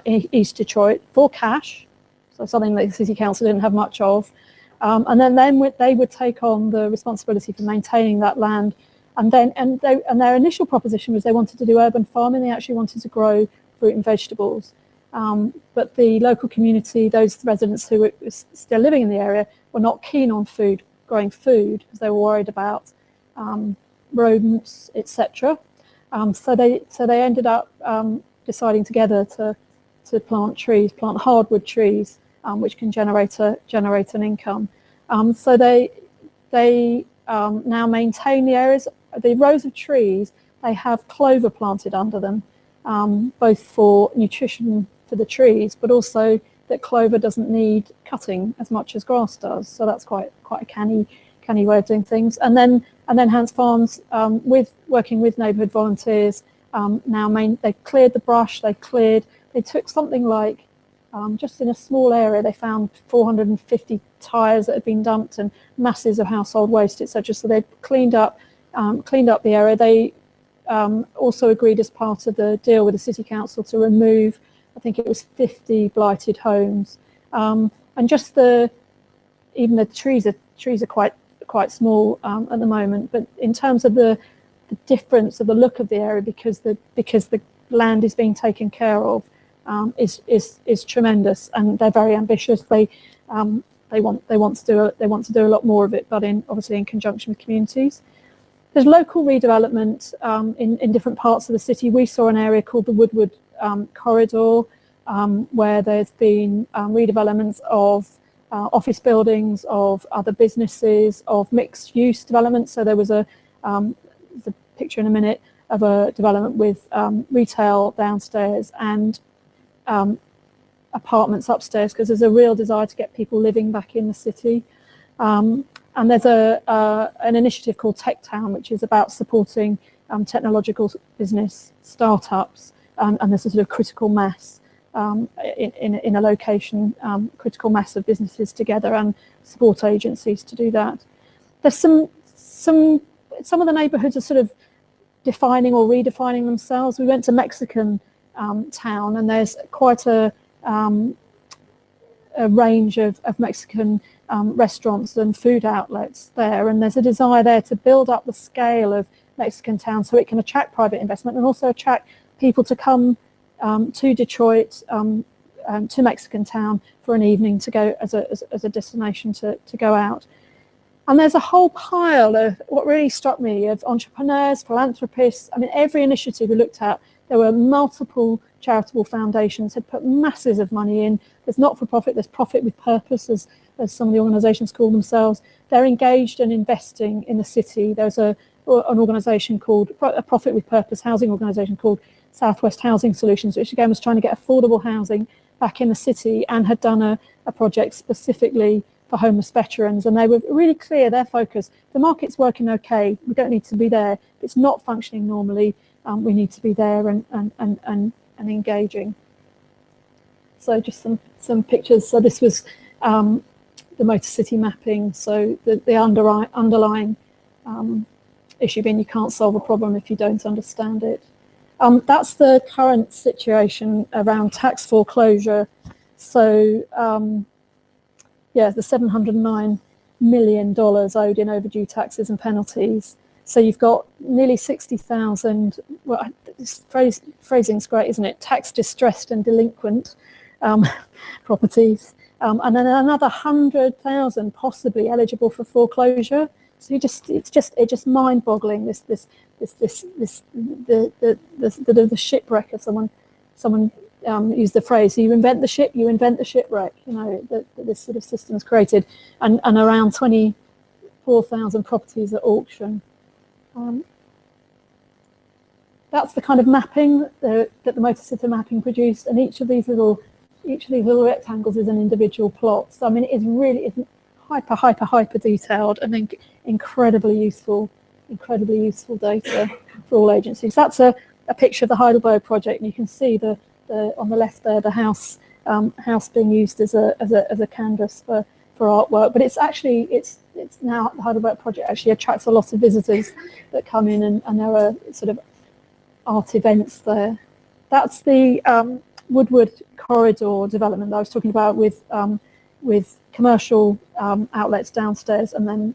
East Detroit for cash. So something that the city council didn't have much of, and then they would take on the responsibility for maintaining that land. And their initial proposition was they wanted to do urban farming. They actually wanted to grow fruit and vegetables, but the local community, those residents who were still living in the area, were not keen on growing food because they were worried about rodents, etc. So they ended up deciding together to plant hardwood trees, which can generate an income. So they now maintain the areas. The rows of trees, they have clover planted under them, both for nutrition for the trees, but also that clover doesn't need cutting as much as grass does. So that's quite a canny way of doing things. And then Hans Farms, working with neighbourhood volunteers, they cleared the brush. They took something like, just in a small area, they found 450 tyres that had been dumped and masses of household waste, etc. So they cleaned up the area. They also agreed as part of the deal with the city council to remove, I think it was 50 blighted homes. And just even the trees are quite quite small at the moment. But in terms of the difference of the look of the area, because the land is being taken care of, is tremendous, and they're very ambitious. They want to do a lot more of it, but obviously in conjunction with communities. There's local redevelopment in different parts of the city. We saw an area called the Woodward Corridor, where there's been redevelopments of office buildings, of other businesses, of mixed use developments. So there was the picture in a minute of a development with retail downstairs and apartments upstairs, because there's a real desire to get people living back in the city. And there's an initiative called Tech Town, which is about supporting technological business startups, and there's a sort of critical mass in a location, critical mass of businesses together, and support agencies to do that. There's some of the neighbourhoods are sort of defining or redefining themselves. We went to Mexican town, and there's quite a range of Mexican restaurants and food outlets there, and there's a desire there to build up the scale of Mexican town so it can attract private investment and also attract people to come to Detroit, to Mexican town for an evening, to go as a destination to go out. And there's a whole pile of, what really struck me, of entrepreneurs, philanthropists. I mean, every initiative we looked at, there were multiple charitable foundations had put masses of money in. There's not-for-profit, there's profit with purpose, as some of the organisations call themselves. They're engaged and investing in the city. There's an organisation called, a profit with purpose housing organisation called Southwest Housing Solutions, which again was trying to get affordable housing back in the city, and had done a project specifically for homeless veterans. And they were really clear, their focus: the market's working okay, we don't need to be there. If it's not functioning normally, we need to be there and engaging. So just some pictures. So this was the motor city mapping. So the underlying issue being you can't solve a problem if you don't understand it. That's the current situation around tax foreclosure. So yeah, the $709 million owed in overdue taxes and penalties. So you've got nearly 60,000, well, this phrasing's great, isn't it? Tax distressed and delinquent properties. And then another 100,000 possibly eligible for foreclosure. So it's just mind-boggling, the shipwreck of someone used the phrase, you invent the ship, you invent the shipwreck, you know, that this sort of system's created, and around 24,000 properties at auction. That's the kind of mapping that the motor city mapping produced, and each of these little rectangles is an individual plot. So I mean, it's hyper detailed, and then incredibly useful data for all agencies. That's a picture of the Heidelberg project, and you can see the on the left there, the house being used as a canvas for artwork. But it's now the Heidelberg project actually attracts a lot of visitors that come in, and there are sort of art events there. That's the Woodward Corridor development that I was talking about, with commercial outlets downstairs, and then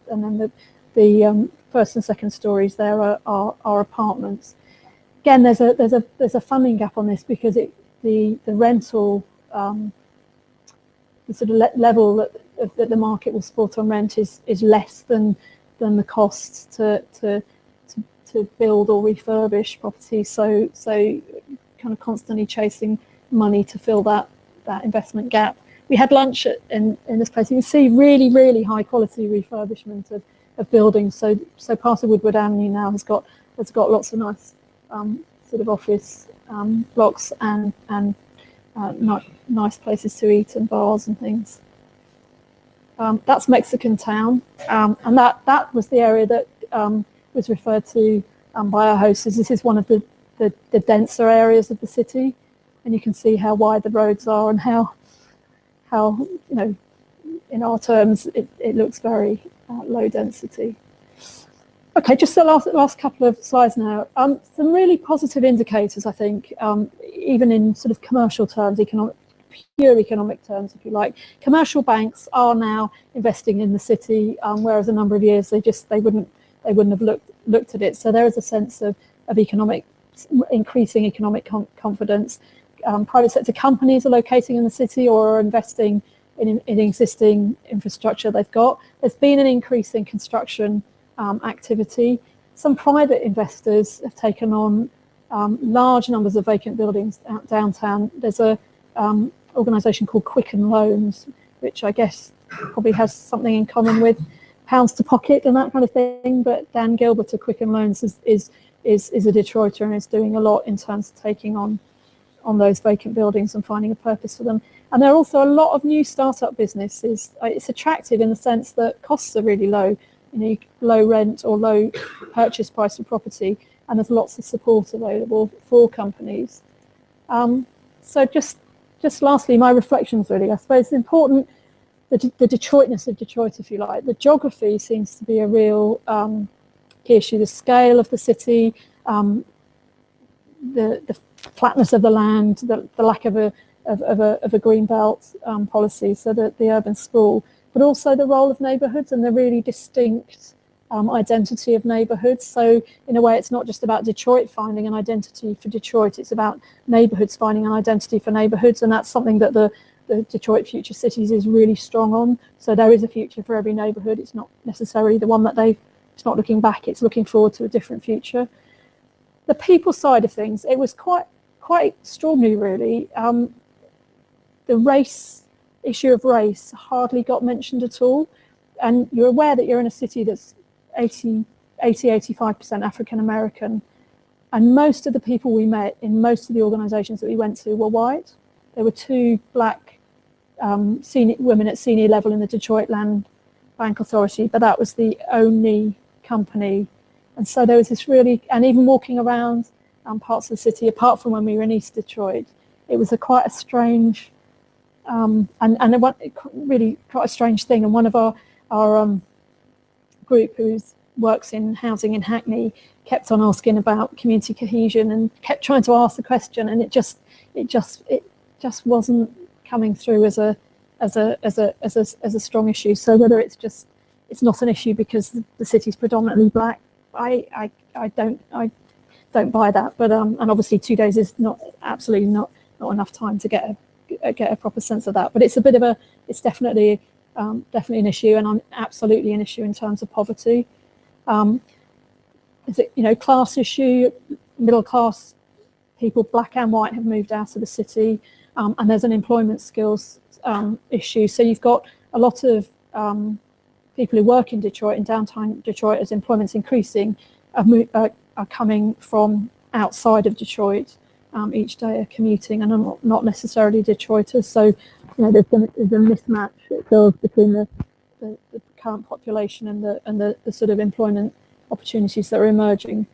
the first and second stories there are apartments. Again, there's a funding gap on this, because the rental, the sort of level that the market will support on rent is less than the costs to build or refurbish properties. So kind of constantly chasing money to fill that investment gap. We had lunch in this place. You can see really high quality refurbishment of buildings. So part of Woodward Avenue now has got lots of nice sort of office blocks and nice places to eat and bars and things. That's Mexican Town, and that was the area that was referred to by our hosts as this is one of the denser areas of the city, and you can see how wide the roads are and how you know, in our terms it looks very low density. Okay, just the last couple of slides now. Some really positive indicators, I think, even in sort of commercial terms, pure economic terms, if you like. Commercial banks are now investing in the city, whereas a number of years they wouldn't have looked at it. So there is a sense of increasing economic confidence. Private sector companies are locating in the city or are investing in existing infrastructure they've got. There's been an increase in construction activity. Some private investors have taken on large numbers of vacant buildings downtown. There's a organisation called Quicken Loans, which I guess probably has something in common with Pounds to Pocket and that kind of thing. But Dan Gilbert of Quicken Loans is a Detroiter and is doing a lot in terms of taking on those vacant buildings and finding a purpose for them. And there are also a lot of new startup businesses. It's attractive in the sense that costs are really low, low rent or low purchase price of property, and there's lots of support available for companies. So just lastly, my reflections really, I suppose it's important, the Detroitness of Detroit, if you like. The geography seems to be a real key issue, the scale of the city, the flatness of the land, the lack of a green belt policy, so that the urban sprawl, but also the role of neighbourhoods and the really distinct identity of neighbourhoods. So in a way, it's not just about Detroit finding an identity for Detroit, it's about neighbourhoods finding an identity for neighbourhoods, and that's something that the Detroit Future Cities is really strong on. So there is a future for every neighbourhood. It's not necessarily the one that it's not looking back, it's looking forward to a different future. The people side of things, it was quite extraordinary really. The issue of race hardly got mentioned at all. And you're aware that you're in a city that's 85% African American. And most of the people we met in most of the organisations that we went to were white. There were 2 black women at senior level in the Detroit Land Bank Authority, but that was the only company. And so there was this really, and even walking around parts of the city, apart from when we were in East Detroit, it was quite a strange, really quite a strange thing. And one of our group who works in housing in Hackney kept on asking about community cohesion and kept trying to ask the question, and it just wasn't coming through as a strong issue. So whether it's not an issue because the city's predominantly black, I don't buy that. But and obviously 2 days is absolutely not enough time to get a proper sense of that. But it's it's definitely an issue, and absolutely an issue in terms of poverty. Is it class issue? Middle class people, black and white, have moved out of the city, and there's an employment skills issue. So you've got a lot of people who work in Detroit, in downtown Detroit, as employment's increasing, are coming from outside of Detroit each day, are commuting, and are not necessarily Detroiters. So there's a mismatch, it feels, between the current population and the sort of employment opportunities that are emerging.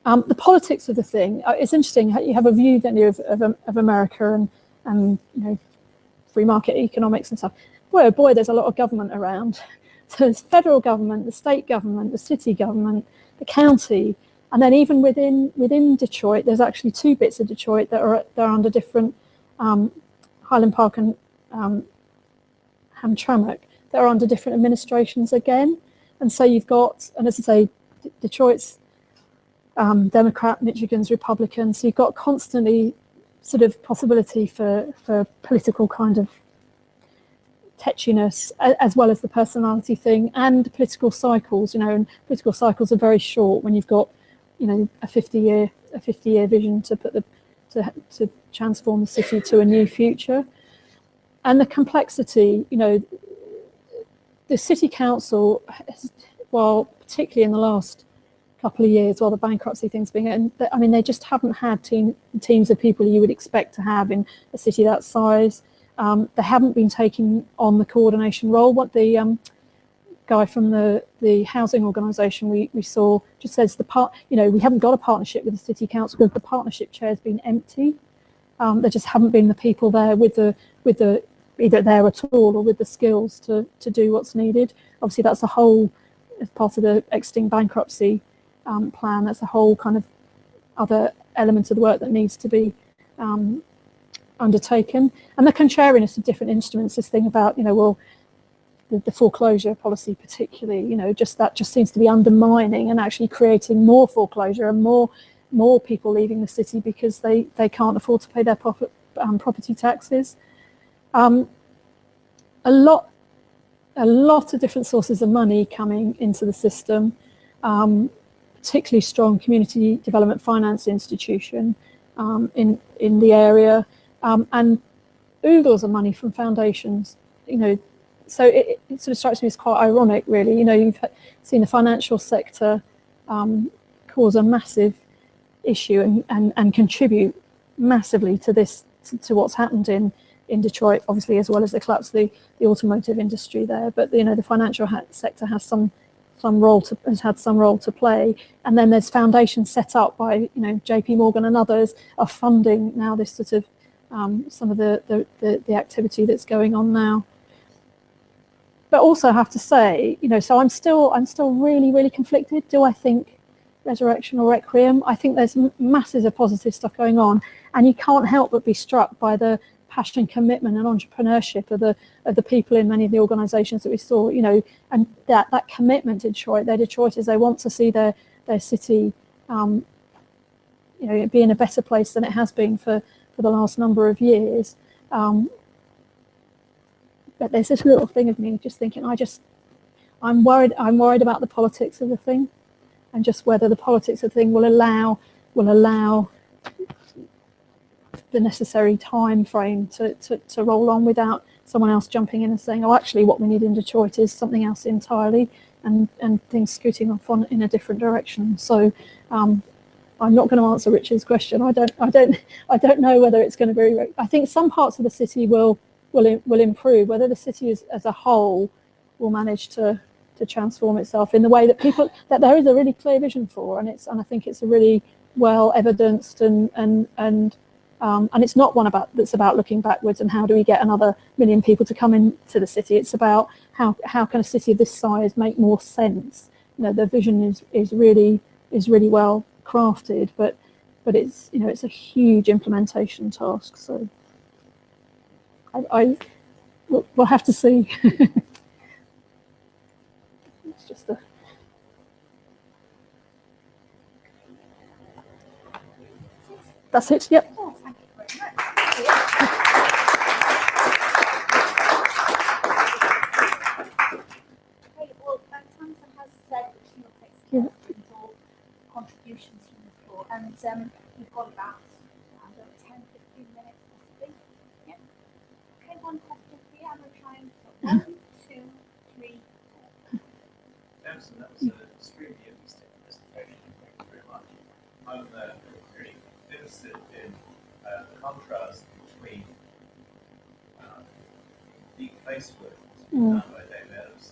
The politics of the thing, it's interesting. You have a view, don't you, of America and free market economics and stuff. Boy, there's a lot of government around. So there's federal government, the state government, the city government, the county, and then even within Detroit, there's actually 2 bits of Detroit that are under different Highland Park and Hamtramck. That are under different administrations again, and so you've got, and as I say, Detroit's Democrat, Michigan's Republican. So you've got constantly sort of possibility for political kind of tetchiness, as well as the personality thing and political cycles. And political cycles are very short when you've got a 50-year vision to transform the city to a new future. And the complexity, the city council, while particularly in the last couple of years, while the bankruptcy thing's been, they just haven't had teams of people you would expect to have in a city that size. They haven't been taking on the coordination role. What the guy from the housing organisation we saw just says we haven't got a partnership with the city council because the partnership chair has been empty. There just haven't been the people there with the either there at all or with the skills to do what's needed. Obviously, that's a whole, as part of the exiting bankruptcy plan, that's a whole kind of other element of the work that needs to be undertaken, and the contrariness of different instruments. This thing about, well, the foreclosure policy particularly, that just seems to be undermining and actually creating more foreclosure and more people leaving the city because they can't afford to pay their property taxes. A lot of different sources of money coming into the system, particularly strong community development finance institution in the area, and oodles of money from foundations, So it sort of strikes me as quite ironic, really. You've seen the financial sector cause a massive issue and contribute massively to this, to what's happened in Detroit, obviously, as well as the collapse of the automotive industry there. But the financial sector has had some role to play, and then there's foundations set up by JP Morgan and others are funding now this sort of some of the activity that's going on now. But also have to say, so I'm still really, really conflicted. Do I think Resurrection or Requiem? I think there's masses of positive stuff going on, and you can't help but be struck by the passion, commitment, and entrepreneurship of the people in many of the organisations that we saw. And that commitment to Detroit. They're Detroiters. They want to see their city, be in a better place than it has been for the last number of years. But there's this little thing of me just thinking, I'm worried about the politics of the thing, and just whether the politics of the thing will allow the necessary time frame to roll on without someone else jumping in and saying, oh, actually what we need in Detroit is something else entirely, and things scooting off in a different direction. So I'm not going to answer Richard's question. I don't know whether it's going to be. I think some parts of the city will improve. Whether the city as a whole will manage to transform itself in the way that there is a really clear vision for, and I think it's a really well evidenced and it's not one that's about looking backwards and how do we get another million people to come into the city. It's about how can a city of this size make more sense. The vision is really well crafted, but it's it's a huge implementation task. So we'll have to see. It's just a. That's it. Yep. Oh, thank you very much. Okay, well, Tamsin has said that she will take some questions or contributions from the floor, and we've got about 10-15 minutes possibly. Yeah. Okay, one question for you. I'm going to try and put 1, 2, 3, 4. Tamsin, that was an extremely interesting presentation. Thank you very much. I'm very interested in the contrast between the casework done by Dave Adams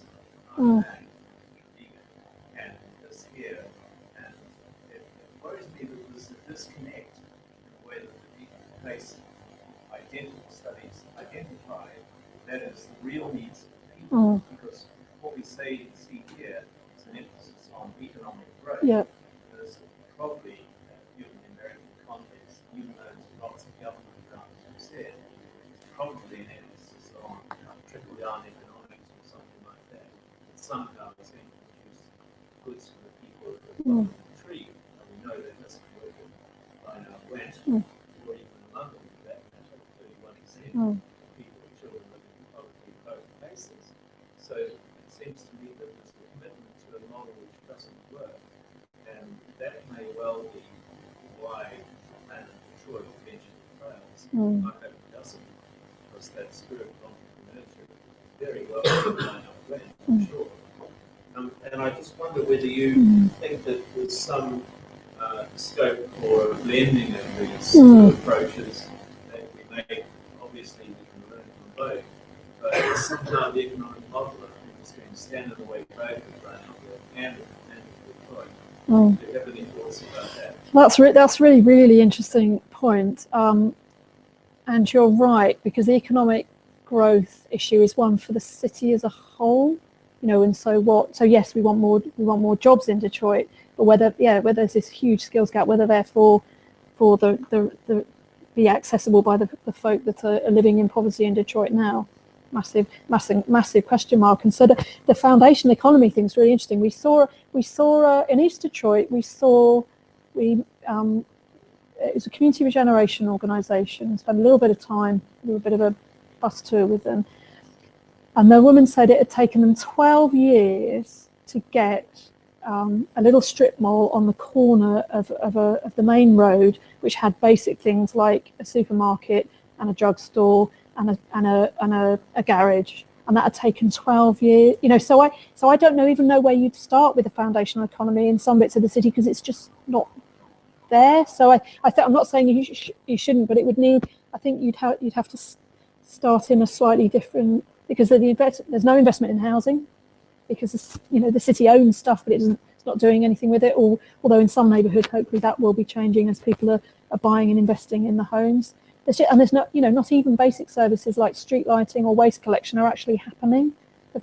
and this here. And it worries me that there's a disconnect in the way that the place identical studies identify, that is, the real needs of people. Because what we see here is an emphasis on economic growth. Yep. There's probably, given the American context, even though there's lots of government grants, as you said, it's probably an emphasis on trickle-down economics or something like that. That somehow is going to produce goods for the people at the bottom of the tree. And we know that doesn't work by now West, or even in London, for that matter, 31% of people with children living in poverty on both places. So it seems to me that there's a commitment to a model which doesn't work. And that may well be why the plan of Detroit eventually fails. I hope it doesn't, because that spirit of entrepreneurship very well line up when, I'm sure. And I just wonder whether you think that there's some scope for blending of these two approaches that we may, obviously, we can learn from both. But somehow the economic model, I think, is going to stand in the way of both of running and Detroit. Do you have any thoughts about that? That's really, really interesting point. And you're right, because the economic growth issue is one for the city as a whole. And so yes, we want more jobs in Detroit, but whether there's this huge skills gap, whether therefore for the be accessible by the folk that are living in poverty in Detroit now. Massive question mark. And so the foundation economy thing's really interesting. We saw in East Detroit, it was a community regeneration organisation. Spent a little bit of time, a little bit of a bus tour with them. And the woman said it had taken them 12 years to get a little strip mall on the corner of the main road, which had basic things like a supermarket and a drugstore and a garage, and that had taken 12 years. So I don't even know where you'd start with the foundational economy in some bits of the city, because it's just not there. So I'm not saying you shouldn't, but it would need. I think you'd have to start in a slightly different, because there's no investment in housing, because the city owns stuff, but it's not doing anything with it. Although in some neighbourhoods, hopefully that will be changing as people are buying and investing in the homes. There's not even basic services like street lighting or waste collection are actually have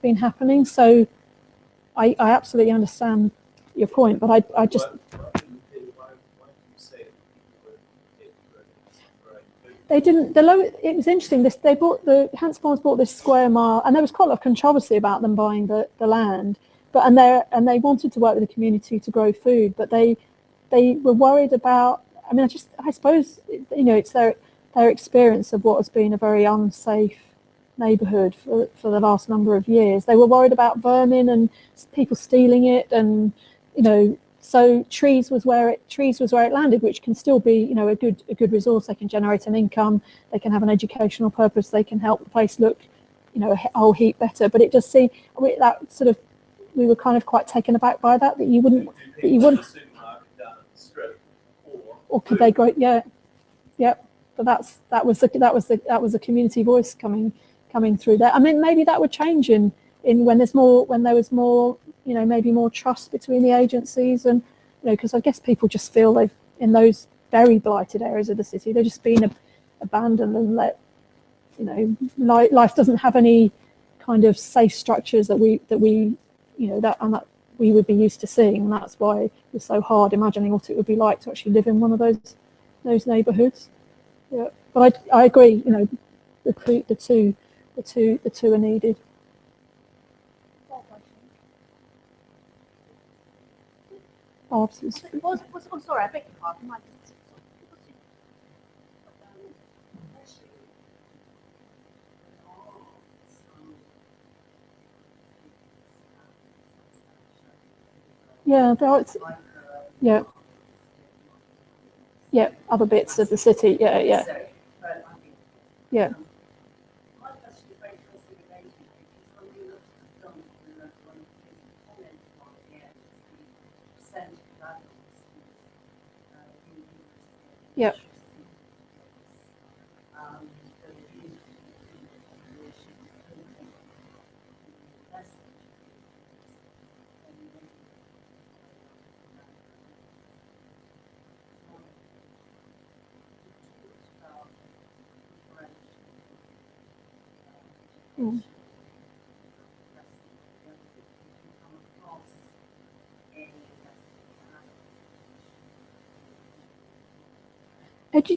been happening. So I absolutely understand your point, but I just. They didn't. It was interesting. They bought the Hans Farms bought this square mile, and there was quite a lot of controversy about them buying the land. But they wanted to work with the community to grow food, but they were worried about. I mean, I suppose it's their experience of what has been a very unsafe neighbourhood for the last number of years. They were worried about vermin and people stealing it, and so trees was where it landed, which can still be a good resource. They can generate an income, they can have an educational purpose, they can help the place look a whole heap better. But it just seemed that sort of, we were kind of quite taken aback by that you wouldn't or could they grow? Yeah. But that was the community voice coming through there. I mean, maybe that would change in when there was more maybe more trust between the agencies, and because I guess people just feel they've, in those very blighted areas of the city, they've just been abandoned and let life doesn't have any kind of safe structures that we would be used to seeing, and that's why it's so hard imagining what it would be like to actually live in one of those neighbourhoods. Yeah, but I agree. The two are needed. Oh, sorry, I beg your pardon. Yeah, yeah, other bits of the city. Yeah. Yeah. Mm.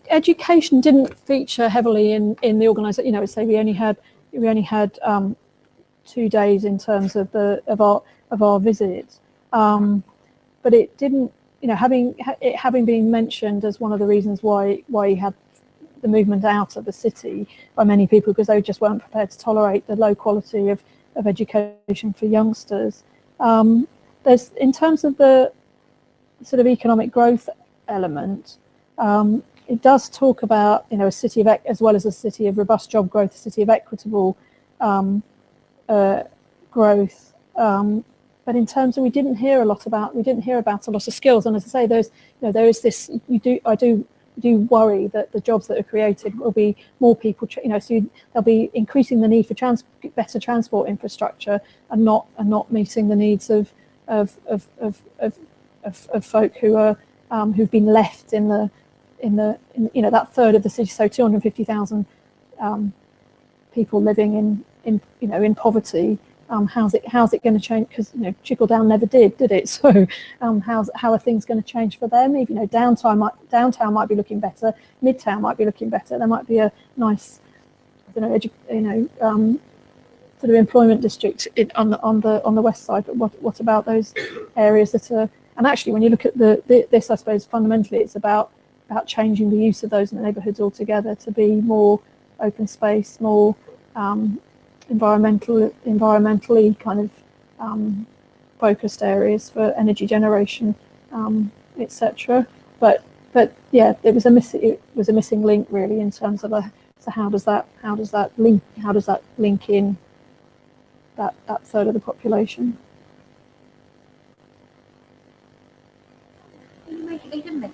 Education didn't feature heavily in the organisation. Say we only had 2 days in terms of our visit, but it didn't. Having been mentioned as one of the reasons why you had the movement out of the city by many people, because they just weren't prepared to tolerate the low quality of education for youngsters. There's, in terms of the sort of economic growth element, it does talk about a city of, as well as a city of robust job growth, a city of equitable growth. But in terms of, we didn't hear about a lot of skills. And as I say, there is this. I do worry that the jobs that are created will be more people. So they'll be increasing the need for better transport infrastructure, and not meeting the needs of folk who are who've been left in that third of the city. So 250,000 people living in poverty. how's it going to change? Because trickle down never did it? So how are things going to change for them? Even downtown might be looking better, Midtown might be looking better. There might be a nice, sort of employment district on the west side. But what about those areas that are? And actually, when you look at this, I suppose fundamentally it's about changing the use of those neighbourhoods altogether to be more open space, more environmentally kind of focused areas for energy generation, etc. But yeah, it was a missing link really in terms of so how does that link in that third of the population? They can make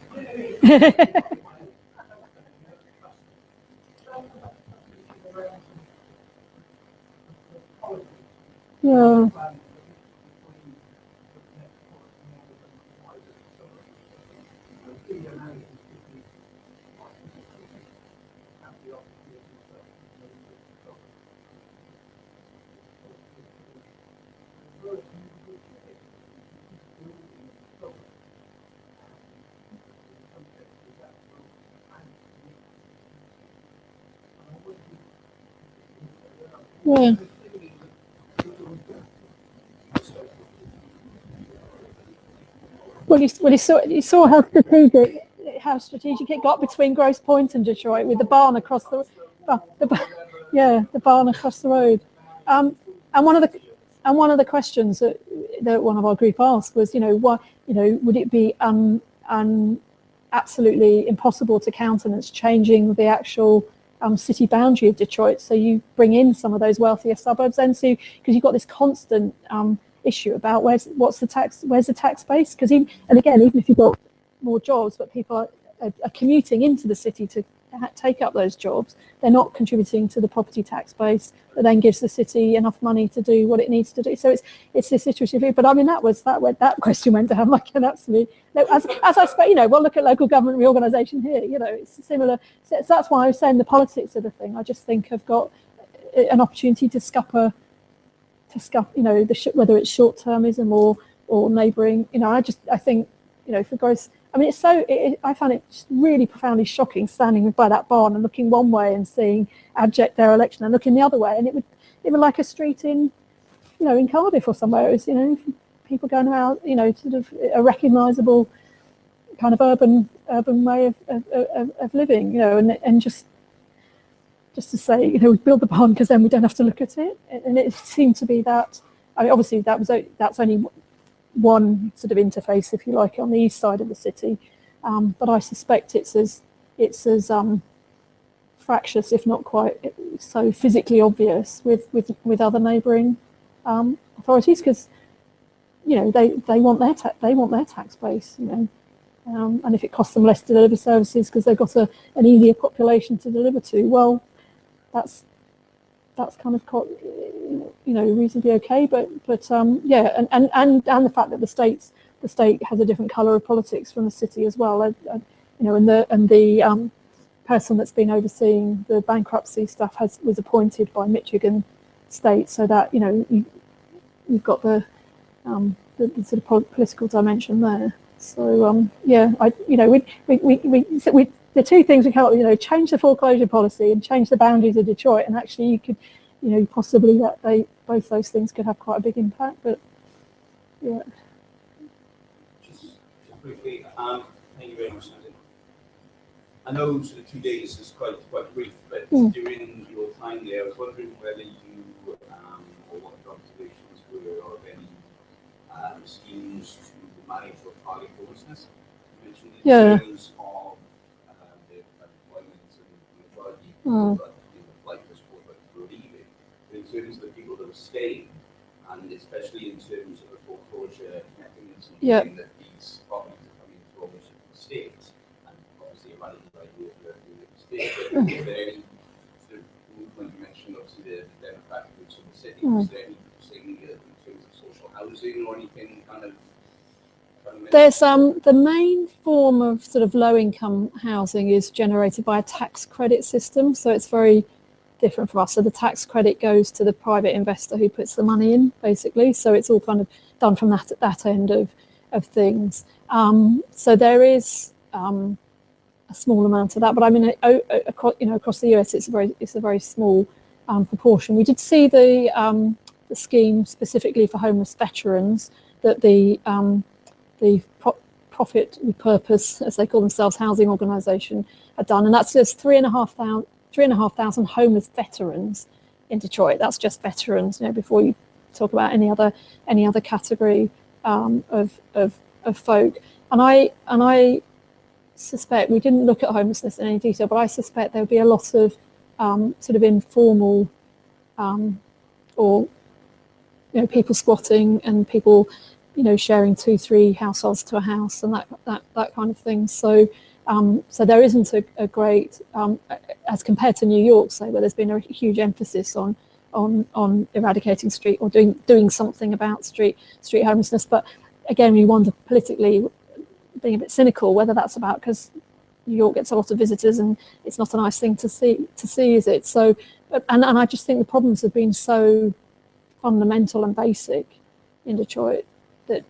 Yeah. Yeah. Well, you saw how strategic it got between Grosse Pointe and Detroit with the barn across the barn across the road. And one of the questions that one of our group asked was, why, would it be absolutely impossible to countenance changing the actual city boundary of Detroit, so you bring in some of those wealthier suburbs, and so because you've got this constant issue about where's the tax base, because even if you've got more jobs, but people are commuting into the city to take up those jobs, they're not contributing to the property tax base that then gives the city enough money to do what it needs to do. So it's this iterative. But I mean, that question went down like an absolute. As I spoke, we'll look at local government reorganisation here. It's similar. So that's why I was saying the politics of the thing. I just think have got an opportunity to scupper, whether it's short-termism or neighbouring. I think for Grosse. I mean, I found it just really profoundly shocking standing by that barn and looking one way and seeing abject dereliction, and looking the other way, and it would like a street in Cardiff or somewhere. It was people going around, sort of a recognisable kind of urban way of living, and just to say, we build the barn because then we don't have to look at it, and it seemed to be that. I mean, obviously that's only one sort of interface, if you like, on the east side of the city, but I suspect it's as fractious, if not quite so physically obvious, with other neighbouring authorities, because they want their tax base, and if it costs them less to deliver services because they've got an easier population to deliver to, well, that's kind of reasonably okay, but yeah, and the fact that the state has a different colour of politics from the city as well, and the person that's been overseeing the bankruptcy stuff was appointed by Michigan State, so that you've got the sort of political dimension there. So yeah, we the two things we can't, change the foreclosure policy and change the boundaries of Detroit, and actually you could, possibly that both those things could have quite a big impact. But yeah. Just briefly, thank you very much, Nathan. I know sort of 2 days is quite brief, but during your time there, I was wondering whether you or what the observations were of any schemes to manage or target homelessness. You mentioned in terms of the employment and equality, but Blight was for leaving. But in terms of the people that are staying, and especially in terms of the foreclosure mechanism, that these properties are coming into ownership of the state, and obviously a valid idea for the state. But is there any sort of movement? You mentioned obviously the democratic groups of the city. Is there any thing in terms of social housing or anything kind of? There's the main form of sort of low-income housing is generated by a tax credit system, so it's very different from us. So the tax credit goes to the private investor who puts the money in, basically. So it's all kind of done from that end of things. So there is a small amount of that, but I mean, across the US, it's a very small proportion. We did see the scheme specifically for homeless veterans that the profit with purpose, as they call themselves, housing organisation had done, and that's just 3,500 homeless veterans in Detroit. That's just veterans, before you talk about any other category of folk. And I suspect, we didn't look at homelessness in any detail, but I suspect there'll be a lot of sort of informal or people squatting and people sharing 2-3 households to a house and that kind of thing. So so there isn't a great as compared to New York, say, where there's been a huge emphasis on eradicating street or doing something about street homelessness. But again, we wonder politically, being a bit cynical, whether that's about because New York gets a lot of visitors and it's not a nice thing to see, is it? So, and I just think the problems have been so fundamental and basic in Detroit that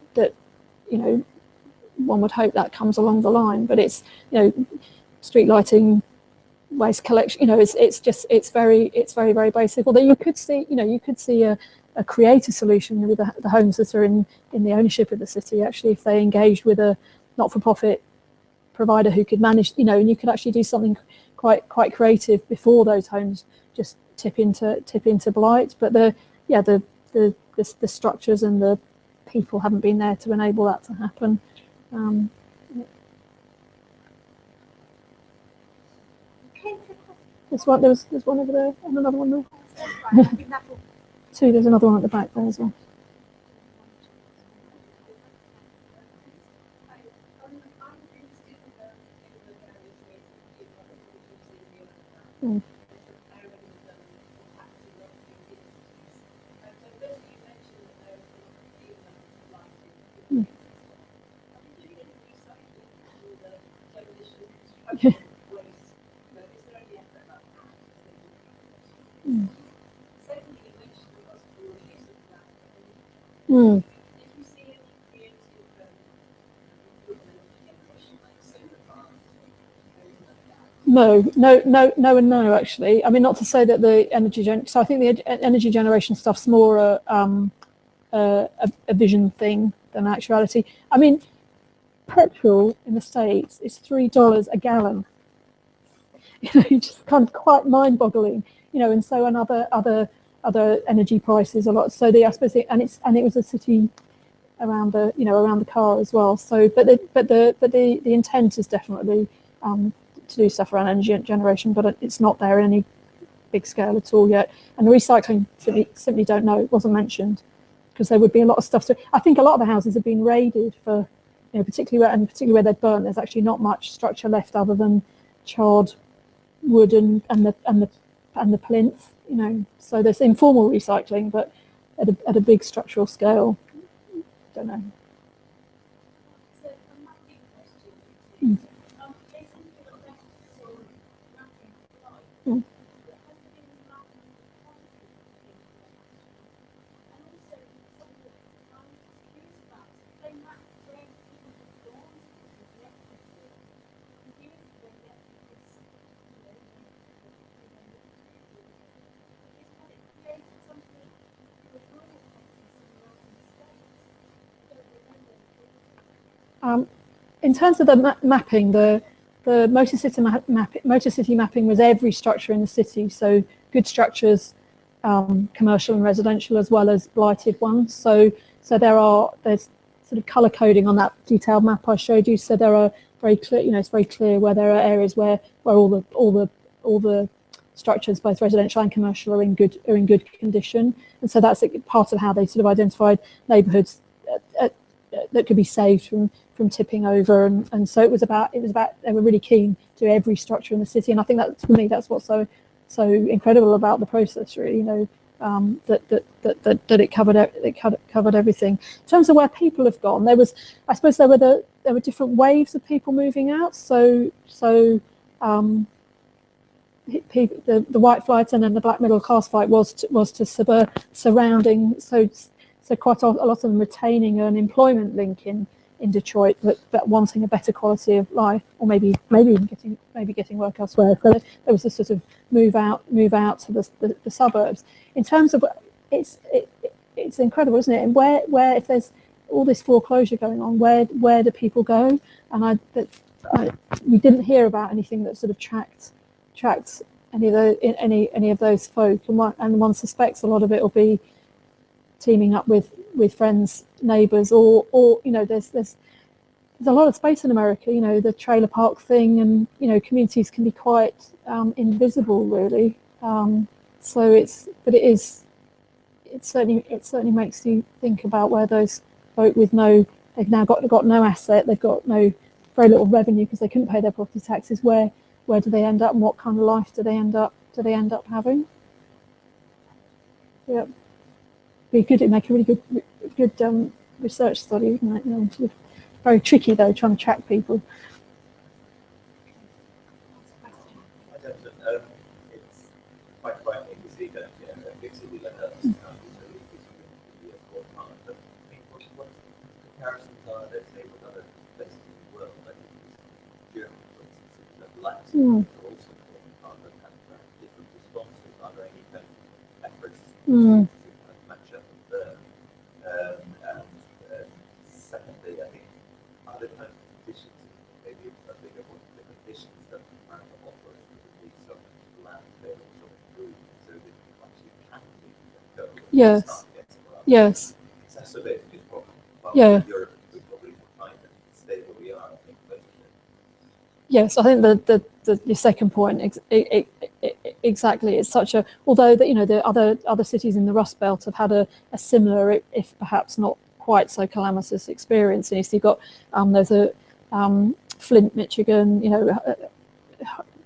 one would hope that comes along the line. But it's street lighting, waste collection, it's very basic. Although you could see a creative solution with the homes that are in the ownership of the city, actually, if they engaged with a not-for-profit provider who could manage, and you could actually do something quite creative before those homes just tip into blight. But the structures and the people haven't been there to enable that to happen. There's one over there and another one there. Two, there's another one at the back there as well. Mm. Mm. Mm. Mm. No, and no. Actually, I mean, not to say that the energy so I think the energy generation stuff's more a vision thing than actuality. I mean, petrol in the States is $3 a gallon. Just kind of quite mind-boggling. And so and other energy prices a lot. So I suppose and it was a city around the car as well. So but the intent is definitely to do stuff around energy generation, but it's not there in any big scale at all yet. And the recycling simply don't know. It wasn't mentioned because there would be a lot of stuff. So I think a lot of the houses have been raided for, particularly where they're burnt. There's actually not much structure left other than charred wood and the plinth. So there's informal recycling, but at a big structural scale, don't know. Mm. Mm. In terms of the mapping, the motor city mapping was every structure in the city, so good structures, commercial and residential, as well as blighted ones. So there's sort of color coding on that detailed map I showed you. So there are very clear, it's very clear where there are areas where all the structures, both residential and commercial, are in good condition. And so that's part of how they sort of identified neighbourhoods that could be saved from tipping over, and so it was about they were really keen to do every structure in the city, and I think that, for me, that's what's so incredible about the process, really, that it covered everything. In terms of where people have gone, there were different waves of people moving out. So the white flight and then the black middle class flight was to surrounding, so quite a lot of them retaining an employment link in Detroit, but wanting a better quality of life, or maybe even getting work elsewhere. So there was a sort of move out to the suburbs. In terms of it's incredible, isn't it? And where if there's all this foreclosure going on, where do people go? And we didn't hear about anything that sort of tracked any of those folk, and one suspects a lot of it will be teaming up with friends, neighbours, or there's a lot of space in America, the trailer park thing, and communities can be quite invisible, really. So it certainly makes you think about where those folk with they've now got no asset, they've got very little revenue because they couldn't pay their property taxes. Where do they end up, and what kind of life do they end up having? Yeah, it'd make a really good research study, wouldn't it? Very tricky though, trying to track people. It's quite frightening to see that a big city like us but I think what comparisons are, let's say, with other places in the world, like Germany, for instance, that Blight, are also talking about that have different responses. Are there any kind of efforts to match up with them? And secondly, I think other kind of conditions, maybe a bigger one, the conditions that America offers would be some land there or some room, so that you actually can go. Yes. Yes. Exacerbate this problem. But Yeah. Europe would probably find that stay where we are, I think. Yes, I think the second point exactly. It's such a, although the other cities in the Rust Belt have had a similar, if perhaps not quite so calamitous experience. And you've got there's a Flint, Michigan,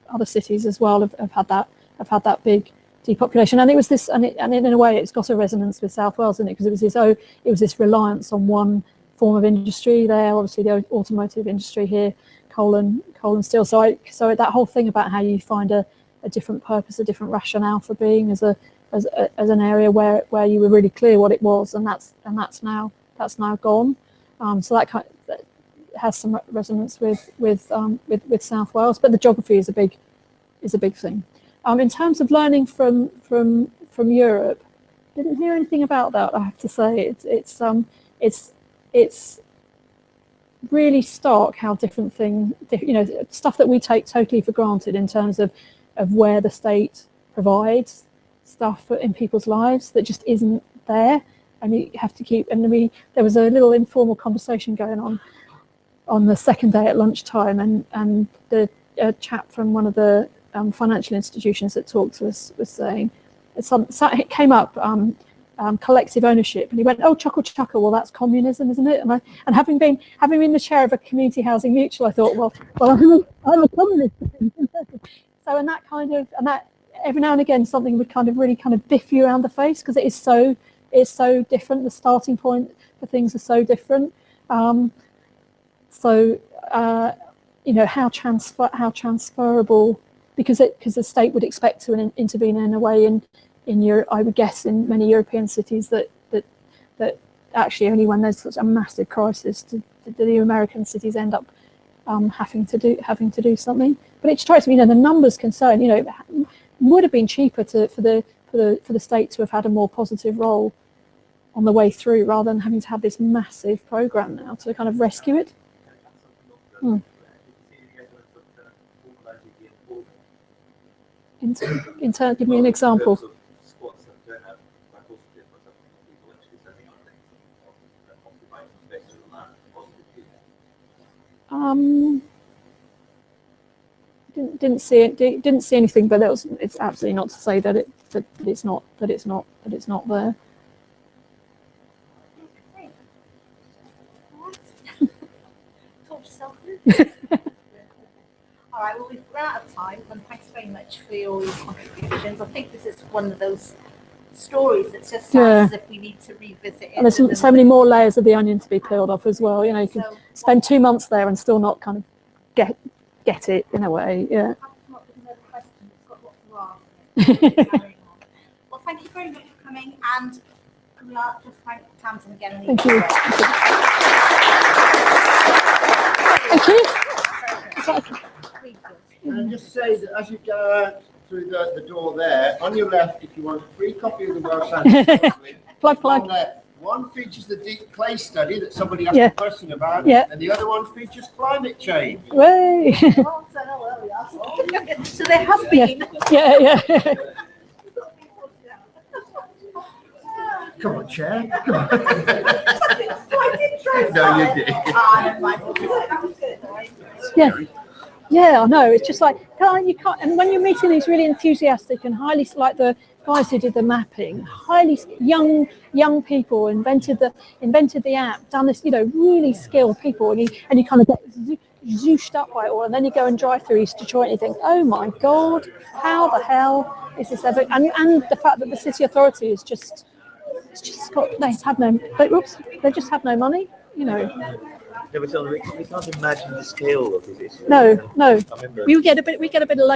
other cities as well have had that big depopulation, and it was this, and in a way it's got a resonance with South Wales, isn't it? Because it was this reliance on one form of industry there, obviously the automotive industry here, coal and steel. So that whole thing about how you find a different purpose, a different rationale for being as an area where you were really clear what it was, and that's now gone. So that has some resonance with South Wales, but the geography is a big thing. In terms of learning from Europe, didn't hear anything about that, I have to say. It's really stark how different stuff that we take totally for granted in terms of where the state provides stuff in people's lives that just isn't there, and you have to keep. And there was a little informal conversation going on the second day at lunchtime, and the chap from one of the financial institutions that talked to us was saying, it came up, collective ownership, and he went, "Oh, chuckle, well, that's communism, isn't it?" And having been the chair of a community housing mutual, I thought, well, I'm a communist. So and that every now and again something would really biff you around the face, because it's so different. The starting point for things are so different. How transferable, because the state would expect to intervene in a way in Europe, I would guess, in many European cities that actually only when there's such a massive crisis do the American cities end up having to do something. But it strikes me, the numbers concern, it would have been cheaper for the state to have had a more positive role on the way through, rather than having to have this massive program now to kind of rescue it. Give me an example. Didn't see it. Didn't see anything, but it's absolutely not to say that it's not there. Talk yourself through. All right, well, we've run out of time, and thanks very much for all your contributions. I think this is one of those stories that just sounds as if we need to revisit it. And there's so many more layers of the onion to be peeled off as well. You can spend 2 months there and still not kind of get it in a way. Yeah. are. Carrying on. Well, thank you very much for coming, and can we just thank Tamsin again? Thank you. Thank you. And just say that as you go out through the door there, on your left, if you want a free copy of the Welsh Antiquity, Plug. one features the deep clay study that somebody asked Yeah. a question about, Yeah. and the other one features climate change. Way. So there has been. Yeah. Come on, Chair. Come on. I did try. No, you did. Yeah, I know. It's just like you can't. And when you're meeting these really enthusiastic and highly, like the guys who did the mapping, highly young people invented the app, done this, really skilled people, and you kind of get zooshed up by it all, and then you go and drive through East Detroit and you think, oh my God, how the hell is this ever? And the fact that the city authority is they just have no money, We can't imagine the scale of this issue. No. I remember We get a bit of low